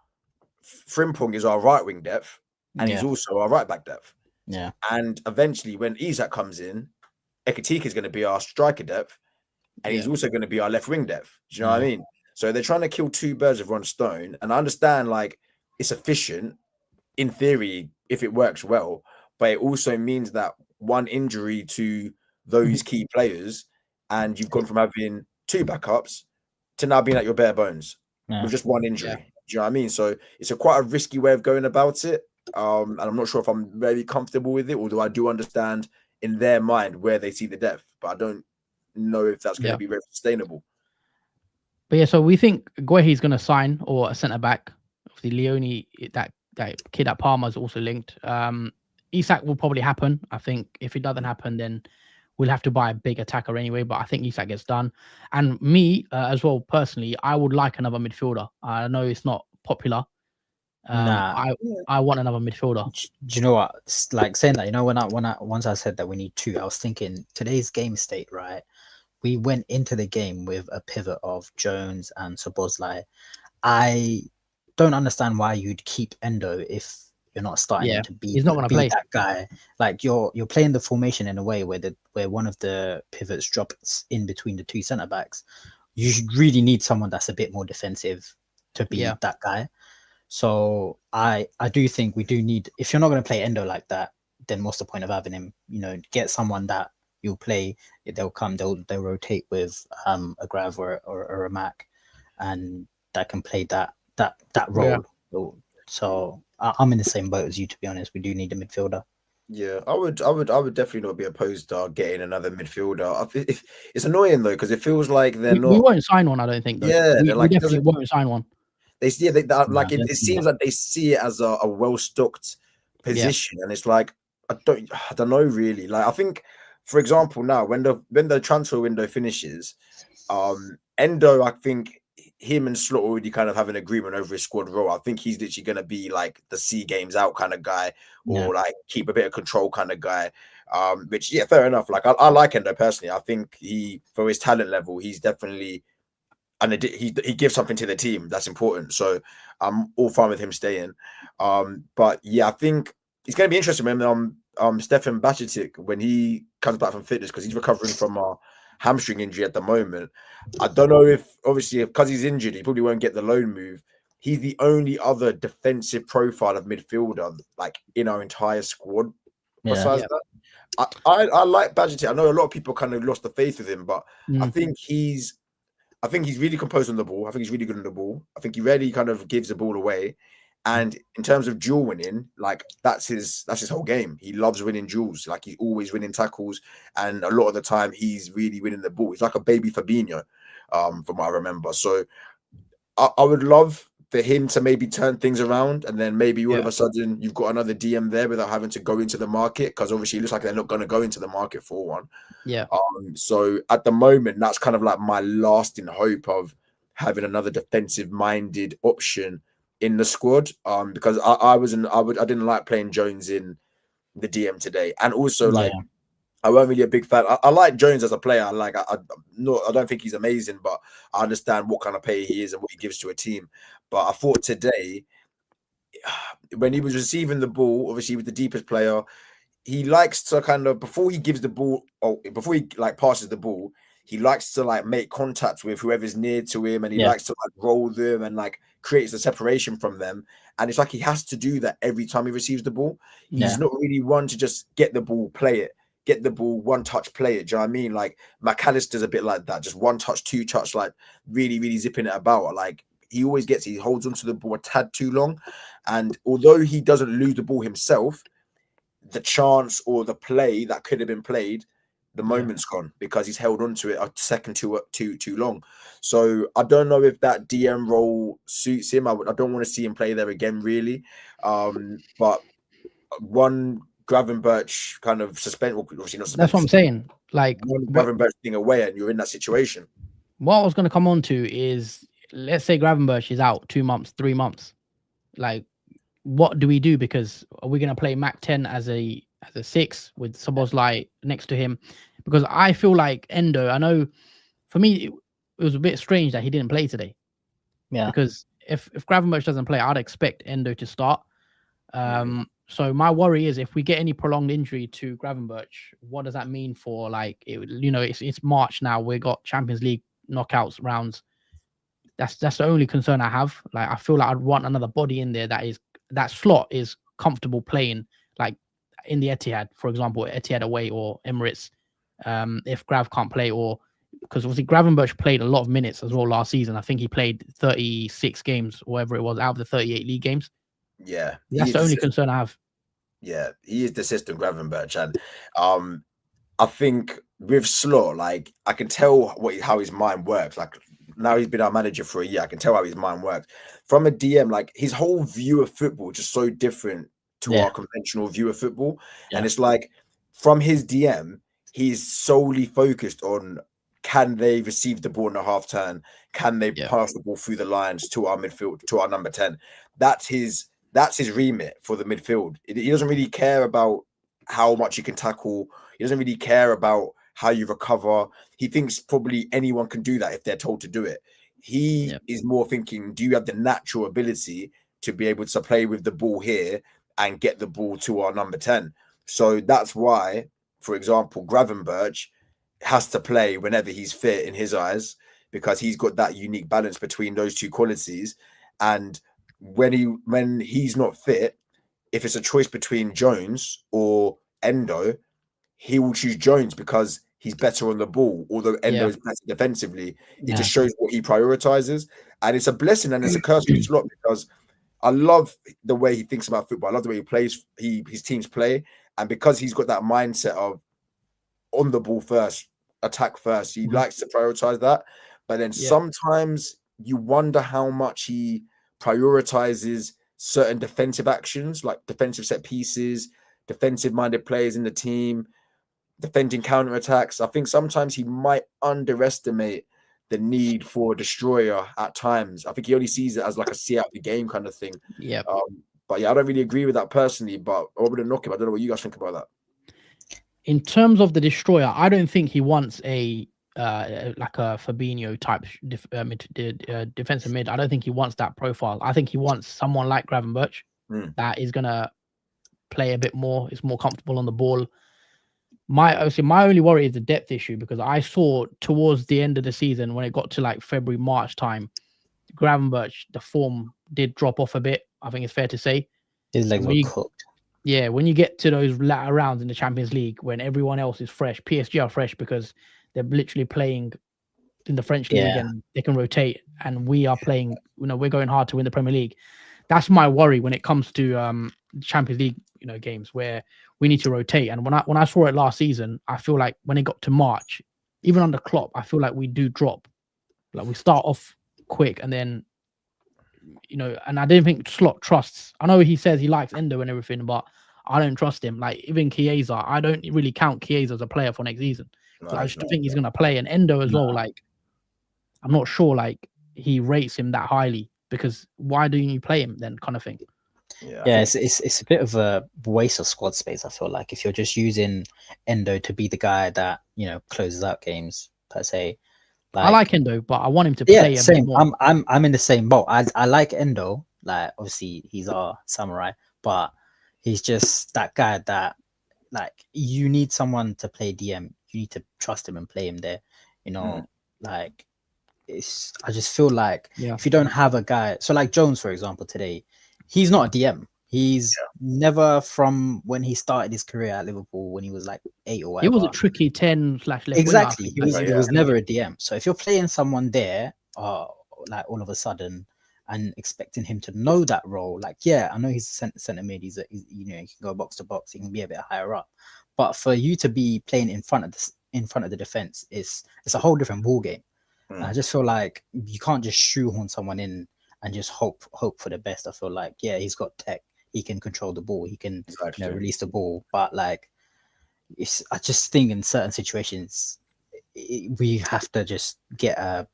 Frimpong is our right wing depth, and he's also our right back depth. Yeah. And eventually, when Isak comes in, Ekitike is going to be our striker depth, and he's also going to be our left wing depth. Do you know what I mean? So they're trying to kill 2 birds with one stone. And I understand, like, it's efficient, in theory, if it works well, but it also means that one injury to those key players, and you've gone from having 2 backups to now being at your bare bones with just one injury. Yeah. Do you know what I mean? So it's quite a risky way of going about it. And I'm not sure if I'm very comfortable with it, although I do understand in their mind where they see the depth, but I don't know if that's going to be very sustainable. But yeah, so we think Guehi's going to sign, or a centre back. Obviously, Leone, that kid at Parma is also linked. Isak will probably happen. I think if it doesn't happen, then we'll have to buy a big attacker anyway. But I think Isak gets done. And me as well, personally, I would like another midfielder. I know it's not popular. I want another midfielder. Do you know what? It's like saying that, you know, once I said that we need 2, I was thinking today's game state, right? We went into the game with a pivot of Jones and Szoboszlai. I don't understand why you'd keep Endo if you're not starting to be, he's not going to play that guy. Like you're playing the formation in a way where one of the pivots drops in between the 2 centre backs. You really need someone that's a bit more defensive to be that guy. So I do think we do need, if you're not going to play Endo like that, then what's the point of having him? You know, get someone that you'll play. They'll rotate with a Grav or a Mac, and that can play that role. Yeah. So I'm in the same boat as you, to be honest. We do need a midfielder. Yeah, I would definitely not be opposed to getting another midfielder. It's annoying though, because it feels like they're not. We won't sign one, I don't think. Though. Yeah, we definitely won't sign one. It seems like they see it as a well-stocked position, and it's like I don't know really. Like I think, for example, now when the transfer window finishes, Endo, I think him and Slot already kind of have an agreement over his squad role. I think he's literally going to be like the see games out kind of guy, or like keep a bit of control kind of guy. Which fair enough. Like I like Endo personally. I think for his talent level, he's definitely. And he gives something to the team that's important. So I'm all fine with him staying. But yeah, I think it's going to be interesting when Stefan Bajcetic, when he comes back from fitness, because he's recovering from a hamstring injury at the moment. I don't know if, obviously, because he's injured, he probably won't get the loan move. He's the only other defensive profile of midfielder like in our entire squad. Besides that, I like Bajcetic. I know a lot of people kind of lost the faith with him, but I think he's really composed on the ball. I think he's really good on the ball. I think he rarely kind of gives the ball away. And in terms of duel winning, like that's his whole game. He loves winning duels. Like he's always winning tackles. And a lot of the time he's really winning the ball. He's like a baby Fabinho, from what I remember. So I would love for him to maybe turn things around, and then maybe all of a sudden you've got another DM there without having to go into the market, because obviously it looks like they're not going to go into the market for one. Yeah. So at the moment, that's kind of like my lasting hope of having another defensive-minded option in the squad. Because I didn't like playing Jones in the DM today, and also I wasn't really a big fan. I like Jones as a player. I don't think he's amazing, but I understand what kind of player he is and what he gives to a team. But I thought today, when he was receiving the ball, obviously with the deepest player, he likes to kind of, before he gives the ball, or before he like passes the ball, he likes to like make contact with whoever's near to him, and he likes to like roll them and like creates a separation from them. And it's like he has to do that every time he receives the ball. He's not really one to just get the ball, play it. Get the ball, one touch, play it. Do you know what I mean? Like McAllister's a bit like that, just one touch, two touch, like really, really zipping it about. Like he holds onto the ball a tad too long. And although he doesn't lose the ball himself, the chance or the play that could have been played, the moment's gone because he's held onto it a second too long. So I don't know if that DM role suits him. I don't want to see him play there again, really. But one Gravenberch kind of suspend, obviously not. That's what I'm saying. Like Gravenberch being away, and you're in that situation. What I was going to come on to is, let's say Gravenberch is out 2 months, 3 months. Like, what do we do? Because are we going to play Mac 10 as a 6 with Szoboszlai next to him? Because I feel like Endo, I know for me it was a bit strange that he didn't play today. Yeah. Because if Gravenberch doesn't play, I'd expect Endo to start. So my worry is, if we get any prolonged injury to Gravenberch, what does that mean for, like, it's March now. We got Champions League knockouts rounds. That's the only concern I have. Like, I feel like I'd want another body in there that is that Slot is comfortable playing like in the Etihad, for example, Etihad away or Emirates. If Grav can't play, or because obviously Gravenberch played a lot of minutes as well last season. I think he played 36 games, or whatever it was, out of the 38 league games. Yeah, That's the only concern I have. Yeah, he is the system, Gravenberch, and I think with Slot, like I can tell how his mind works. Like now he's been our manager for a year, I can tell how his mind works. From a DM, like his whole view of football is just so different to our conventional view of football, and it's like from his DM, he's solely focused on can they receive the ball in a half turn, can they pass the ball through the lines to our midfield, to our number 10. That's his remit for the midfield. He doesn't really care about how much you can tackle. He doesn't really care about how you recover. He thinks probably anyone can do that if they're told to do it. He is more thinking, do you have the natural ability to be able to play with the ball here and get the ball to our number 10? So that's why, for example, Gravenberch has to play whenever he's fit in his eyes, because he's got that unique balance between those two qualities. And when he's not fit, if it's a choice between Jones or Endo, he will choose Jones because he's better on the ball, although Endo is better defensively. It just shows what he prioritizes. And it's a blessing and it's a curse to Slot, because I love the way he thinks about football. I love the way he plays, his teams play. And because he's got that mindset of on the ball first, attack first, he likes to prioritize that. But then sometimes you wonder how much he prioritizes certain defensive actions, like defensive set pieces, defensive-minded players in the team, defending counterattacks. I think sometimes he might underestimate the need for a destroyer at times. I think he only sees it as like a see out the game kind of thing. Yeah. But yeah, I don't really agree with that personally, but I wouldn't knock him. I don't know what you guys think about that. In terms of the destroyer, I don't think he wants a like a Fabinho type defensive mid. I don't think he wants that profile. I think he wants someone like Gravenberch that is gonna play a bit more, is more comfortable on the ball. My only worry is the depth issue, because I saw towards the end of the season, when it got to like February, March time, Gravenberch, the form did drop off a bit. I think it's fair to say. His legs were cooked. Yeah, when you get to those latter rounds in the Champions League, when everyone else is fresh, PSG are fresh because they're literally playing in the French league and they can rotate, and we are playing, we're going hard to win the Premier League. That's my worry when it comes to Champions League, games where we need to rotate. And when I saw it last season, I feel like when it got to March, even under Klopp, I feel like we do drop. Like we start off quick and then, and I don't think Slot trusts. I know he says he likes Endo and everything, but I don't trust him. Like even Chiesa, I don't really count Chiesa as a player for next season. No, I just think he's going to play. And Endo as well, like, I'm not sure, like, he rates him that highly, because why don't you play him then, kind of thing? Yeah, it's a bit of a waste of squad space, I feel like, if you're just using Endo to be the guy that, closes out games, per se. Like, I like Endo, but I want him to play a bit more. I'm in the same boat. I like Endo. Like, obviously, he's our samurai, but he's just that guy that, like, you need someone to play DM. You need to trust him and play him there. Like, I just feel like if you don't have a guy, so like Jones, for example, today, he's not a DM. He's never, from when he started his career at Liverpool, when he was like 8 or whatever. He was a tricky 10/left winger. Exactly. He was never a DM. So if you're playing someone there, like all of a sudden, and expecting him to know that role, like, I know he's a centre mid. He can go box to box. He can be a bit higher up. But for you to be playing in front of the defense, it's a whole different ball game. I just feel like you can't just shoehorn someone in and just hope for the best. I feel like he's got tech. He can control the ball. He can release the ball. But like, I just think in certain situations we have to just get a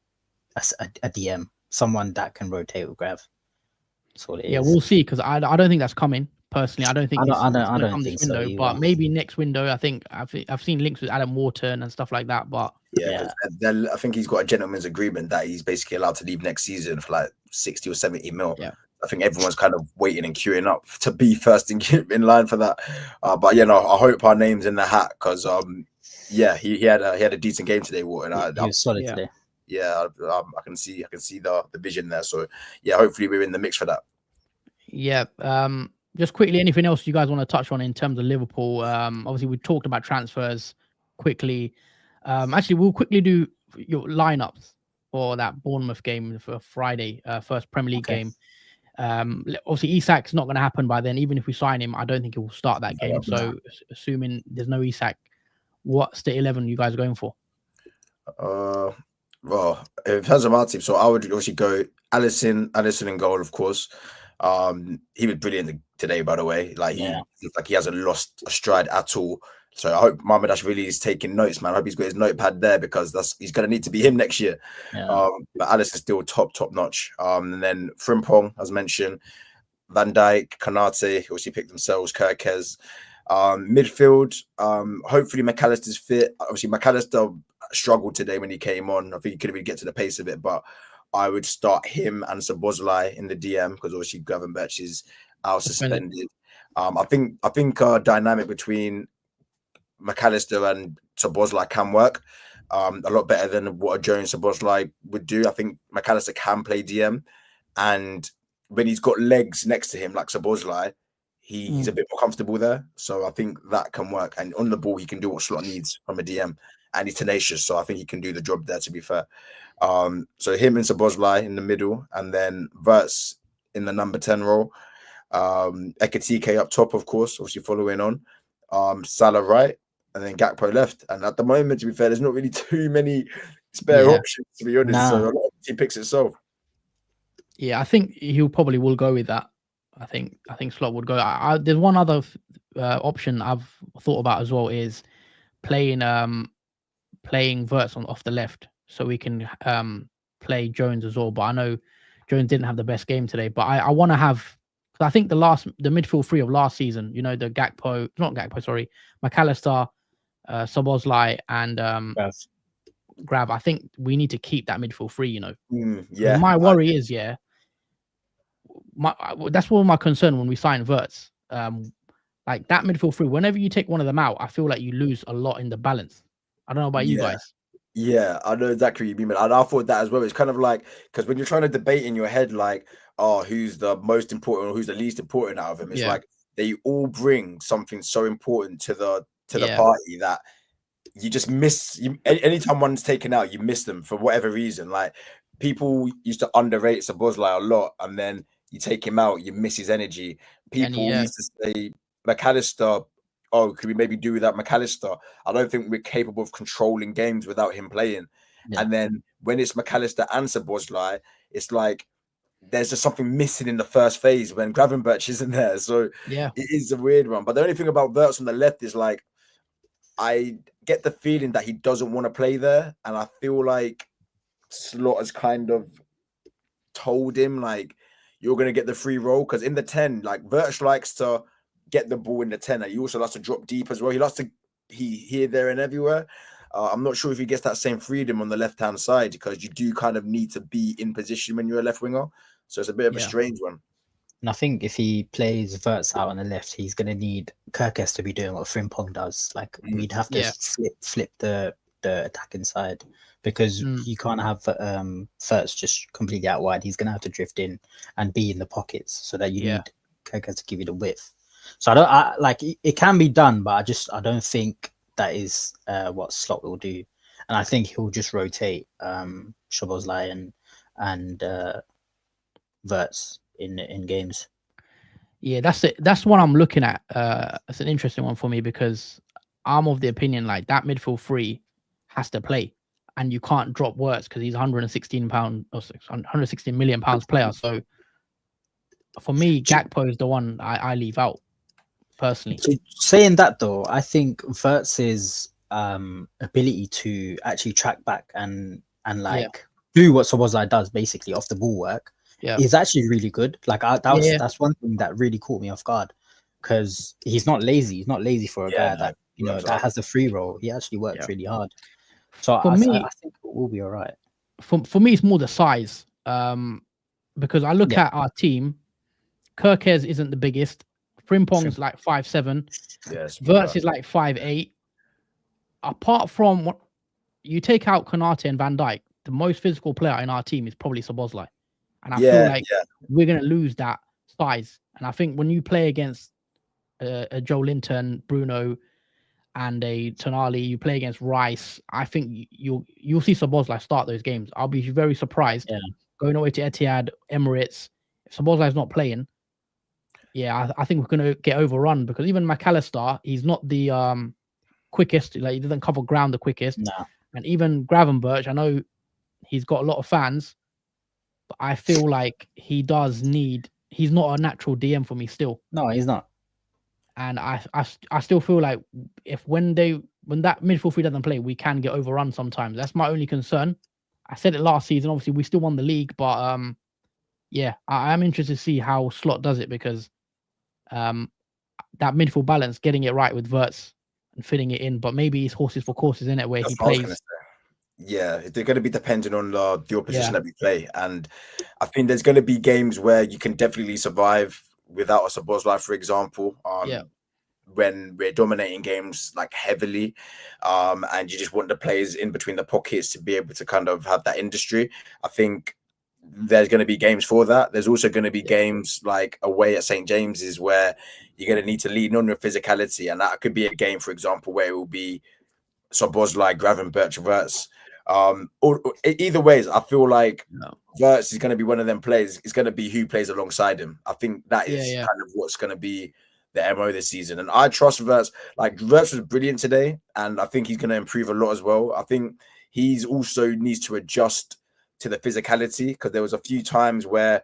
DM, someone that can rotate with Grav. That's what it is. Yeah, we'll see, because I don't think that's coming. Personally, I don't think I don't think window, so. But maybe next window. I think I've seen links with Adam Wharton and stuff like that. But I think he's got a gentleman's agreement that he's basically allowed to leave next season for like 60 or 70 mil. Yeah. I think everyone's kind of waiting and queuing up to be first in line for that. But I hope our name's in the hat, because he had a decent game today, Wharton. He was solid today. Yeah, I can see the vision there. So hopefully we're in the mix for that. Yeah. Just quickly, anything else you guys want to touch on in terms of Liverpool? Obviously, we talked about transfers quickly. Actually, we'll quickly do your lineups for that Bournemouth game for Friday, first Premier League Okay. game. Obviously, Isak's not going to happen by then. Even if we sign him, I don't think he will start that game. So, assuming there's no Isak, what's the 11 you guys are going for? Well, in terms of our team, so I would obviously go Alisson in goal, of course. He was brilliant today, by the way. Like he looks like he hasn't lost a stride at all. So I hope Mohamed really is taking notes, man. I hope he's got his notepad there because he's gonna need to be him next year. Yeah. But Alisson's still top notch. And then Frimpong, as mentioned, Van Dijk, Konate, obviously picked themselves, Kirkez. Midfield, hopefully McAllister's fit. Obviously, McAllister struggled today when he came on. I think he couldn't really get to the pace of it, but I would start him and Szoboszlai in the DM because obviously Gravenberch is out suspended. I think a dynamic between McAllister and Szoboszlai can work a lot better than what a Jones Szoboszlai would do. I think McAllister can play DM, and when he's got legs next to him like Szoboszlai, he's a bit more comfortable there. So I think that can work. And on the ball, he can do what Slot needs from a DM, and he's tenacious. So I think he can do the job there, to be fair. So him and Szoboszlai in the middle, and then Wirtz in the number 10 role. Ekitike up top, of course, obviously following on. Salah right, and then Gakpo left. And at the moment, to be fair, there's not really too many spare options, to be honest. So a lot of the team picks itself. Yeah, I think he'll probably will go with that. I think Slot would go. There's one other option I've thought about as well is playing Wirtz off the left, so we can play Jones as well. But I know Jones didn't have the best game today. But I want to have. I think the midfield three of last season, the McAllister, Szoboszlai, and Grav. I think we need to keep that midfield three. My worry is that's one of my concern when we sign Wirtz. Like that midfield three, whenever you take one of them out, I feel like you lose a lot in the balance. I don't know about you guys. Yeah, I know exactly what you mean, and I thought that as well. It's kind of like because when you're trying to debate in your head, like, oh, who's the most important or who's the least important out of them, it's like they all bring something so important to the party that you just miss. Anytime one's taken out, you miss them for whatever reason. Like people used to underrate Szoboszlai a lot, and then you take him out, you miss his energy. People used to say McAllister. Oh, could we maybe do without McAllister? I don't think we're capable of controlling games without him playing. Yeah. And then when it's McAllister and Szoboszlai, it's like there's just something missing in the first phase when Gravenberch isn't there. So it is a weird one. But the only thing about Wirtz on the left is like I get the feeling that he doesn't want to play there, and I feel like Slot has kind of told him like you're going to get the free role because in the 10, like Wirtz likes to get the ball in the 10. He also likes to drop deep as well. He likes to here, there, and everywhere. I'm not sure if he gets that same freedom on the left-hand side because you do kind of need to be in position when you're a left winger. So it's a bit of a strange one. And I think if he plays Wirtz out on the left, he's going to need Kirkes to be doing what Frimpong does. Like we'd have to flip the attacking side because you can't have Wirtz just completely out wide. He's going to have to drift in and be in the pockets so that you need Kirkes to give you the width. So it can be done, but I don't think that is what Slot will do. And I think he'll just rotate Szoboszlai and Wirtz in games. Yeah, that's it. That's what I'm looking at. It's an interesting one for me because I'm of the opinion like that midfield three has to play, and you can't drop Wirtz because he's 116 million pounds player. So for me, Gakpo is the one I leave out personally. So saying that though, I think Wirtz's ability to actually track back and do what Szoboszlai does basically off the ball work is actually really good. Like that's one thing that really caught me off guard because he's not lazy. He's not lazy for a guy that that has the free roll. He actually works really hard. So I think it will be all right. For me, it's more the size because I look at our team. Kirkes isn't the biggest. Frimpong's like 5'7". Yes, Wirtz is like 5'8". Apart from what you take out Konate and Van Dijk, the most physical player in our team is probably Szoboszlai. And I feel like we're going to lose that size. And I think when you play against a Joe Linton, Bruno, and a Tonali, you play against Rice, I think you'll see Szoboszlai start those games. I'll be very surprised going away to Etihad, Emirates. If Szoboszlai's not playing, I think we're going to get overrun, because even McAllister, he's not the quickest. Like, he doesn't cover ground the quickest. No. And even Gravenberch, I know he's got a lot of fans, but I feel like he does need. He's not a natural DM for me still. No, he's not. And I still feel like when that midfield three doesn't play, we can get overrun sometimes. That's my only concern. I said it last season. Obviously, we still won the league, but I am interested to see how Slot does it, because that midfield balance, getting it right with Wirtz and fitting it in, but maybe it's horses for courses, in it, where That's he what I was plays. gonna say. Yeah, they're going to be dependent on the opposition that we play, and I think there's going to be games where you can definitely survive without a Szoboszlai, for example. When we're dominating games like heavily, and you just want the players in between the pockets to be able to kind of have that industry. I think there's going to be games for that. There's also going to be games like away at St. James's where you're going to need to lean on your physicality, and that could be a game, for example, where it will be Szoboszlai, Gravenberch, Wirtz. Or either ways, I feel like Wirtz is going to be one of them players. It's going to be who plays alongside him. I think that is kind of what's going to be the MO this season. And I trust Wirtz. Like, Wirtz was brilliant today, and I think he's going to improve a lot as well. I think he's also needs to adjust to the physicality, because there was a few times where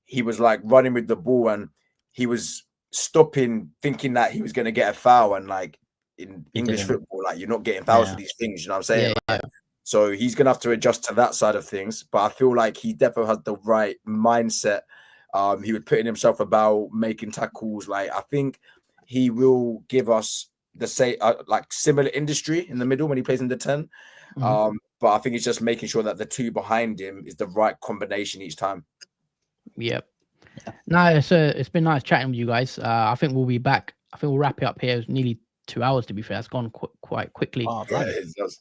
he was like running with the ball and he was stopping, thinking that he was going to get a foul. And like in English football, like, you're not getting fouls for these things. You know what I'm saying? So he's going to have to adjust to that side of things. But I feel like he definitely has the right mindset. He was putting himself about, making tackles. Like, I think he will give us like similar industry in the middle when he plays in the 10. But I think it's just making sure that the two behind him is the right combination each time. Yep. No, it's been nice chatting with you guys. I think we'll be back. I think we'll wrap it up here. It's nearly 2 hours, to be fair. It's gone quite quickly. Oh, Yeah, it does.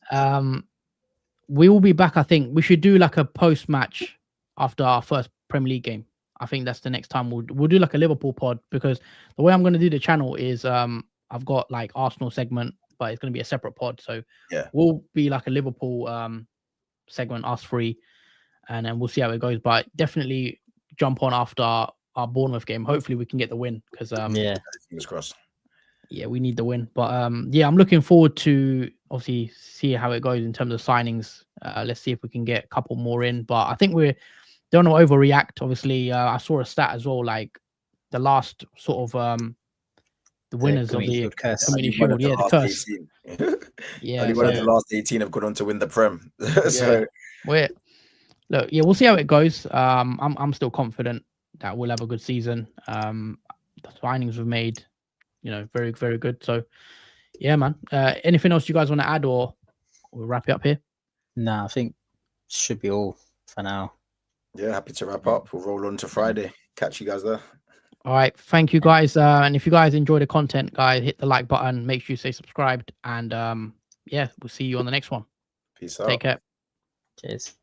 We will be back. I think we should do like a post-match after our first Premier League game. I think that's the next time we'll do like a Liverpool pod, because the way I'm going to do the channel is I've got like Arsenal segment, but it's going to be a separate pod. So we'll be like a Liverpool segment, us three, and then we'll see how it goes. But definitely jump on after our Bournemouth game. Hopefully we can get the win, because Fingers crossed. Yeah, we need the win. But I'm looking forward to obviously see how it goes in terms of signings. Let's see if we can get a couple more in. But I think we don't want to overreact. Obviously, I saw a stat as well, like the last sort of the winners of the Community Shield. Yeah, the curse. 18. Yeah, only one of the last 18 have gone on to win the Prem. So we'll see how it goes. I'm still confident that we'll have a good season. The signings we've made, very, very good. So yeah, man. Anything else you guys want to add, or we'll wrap it up here? No, I think should be all for now. Yeah, happy to wrap up. We'll roll on to Friday. Catch you guys there. All right, thank you guys. And if you guys enjoy the content, guys, hit the like button. Make sure you stay subscribed, and we'll see you on the next one. Peace out. Take care. Cheers.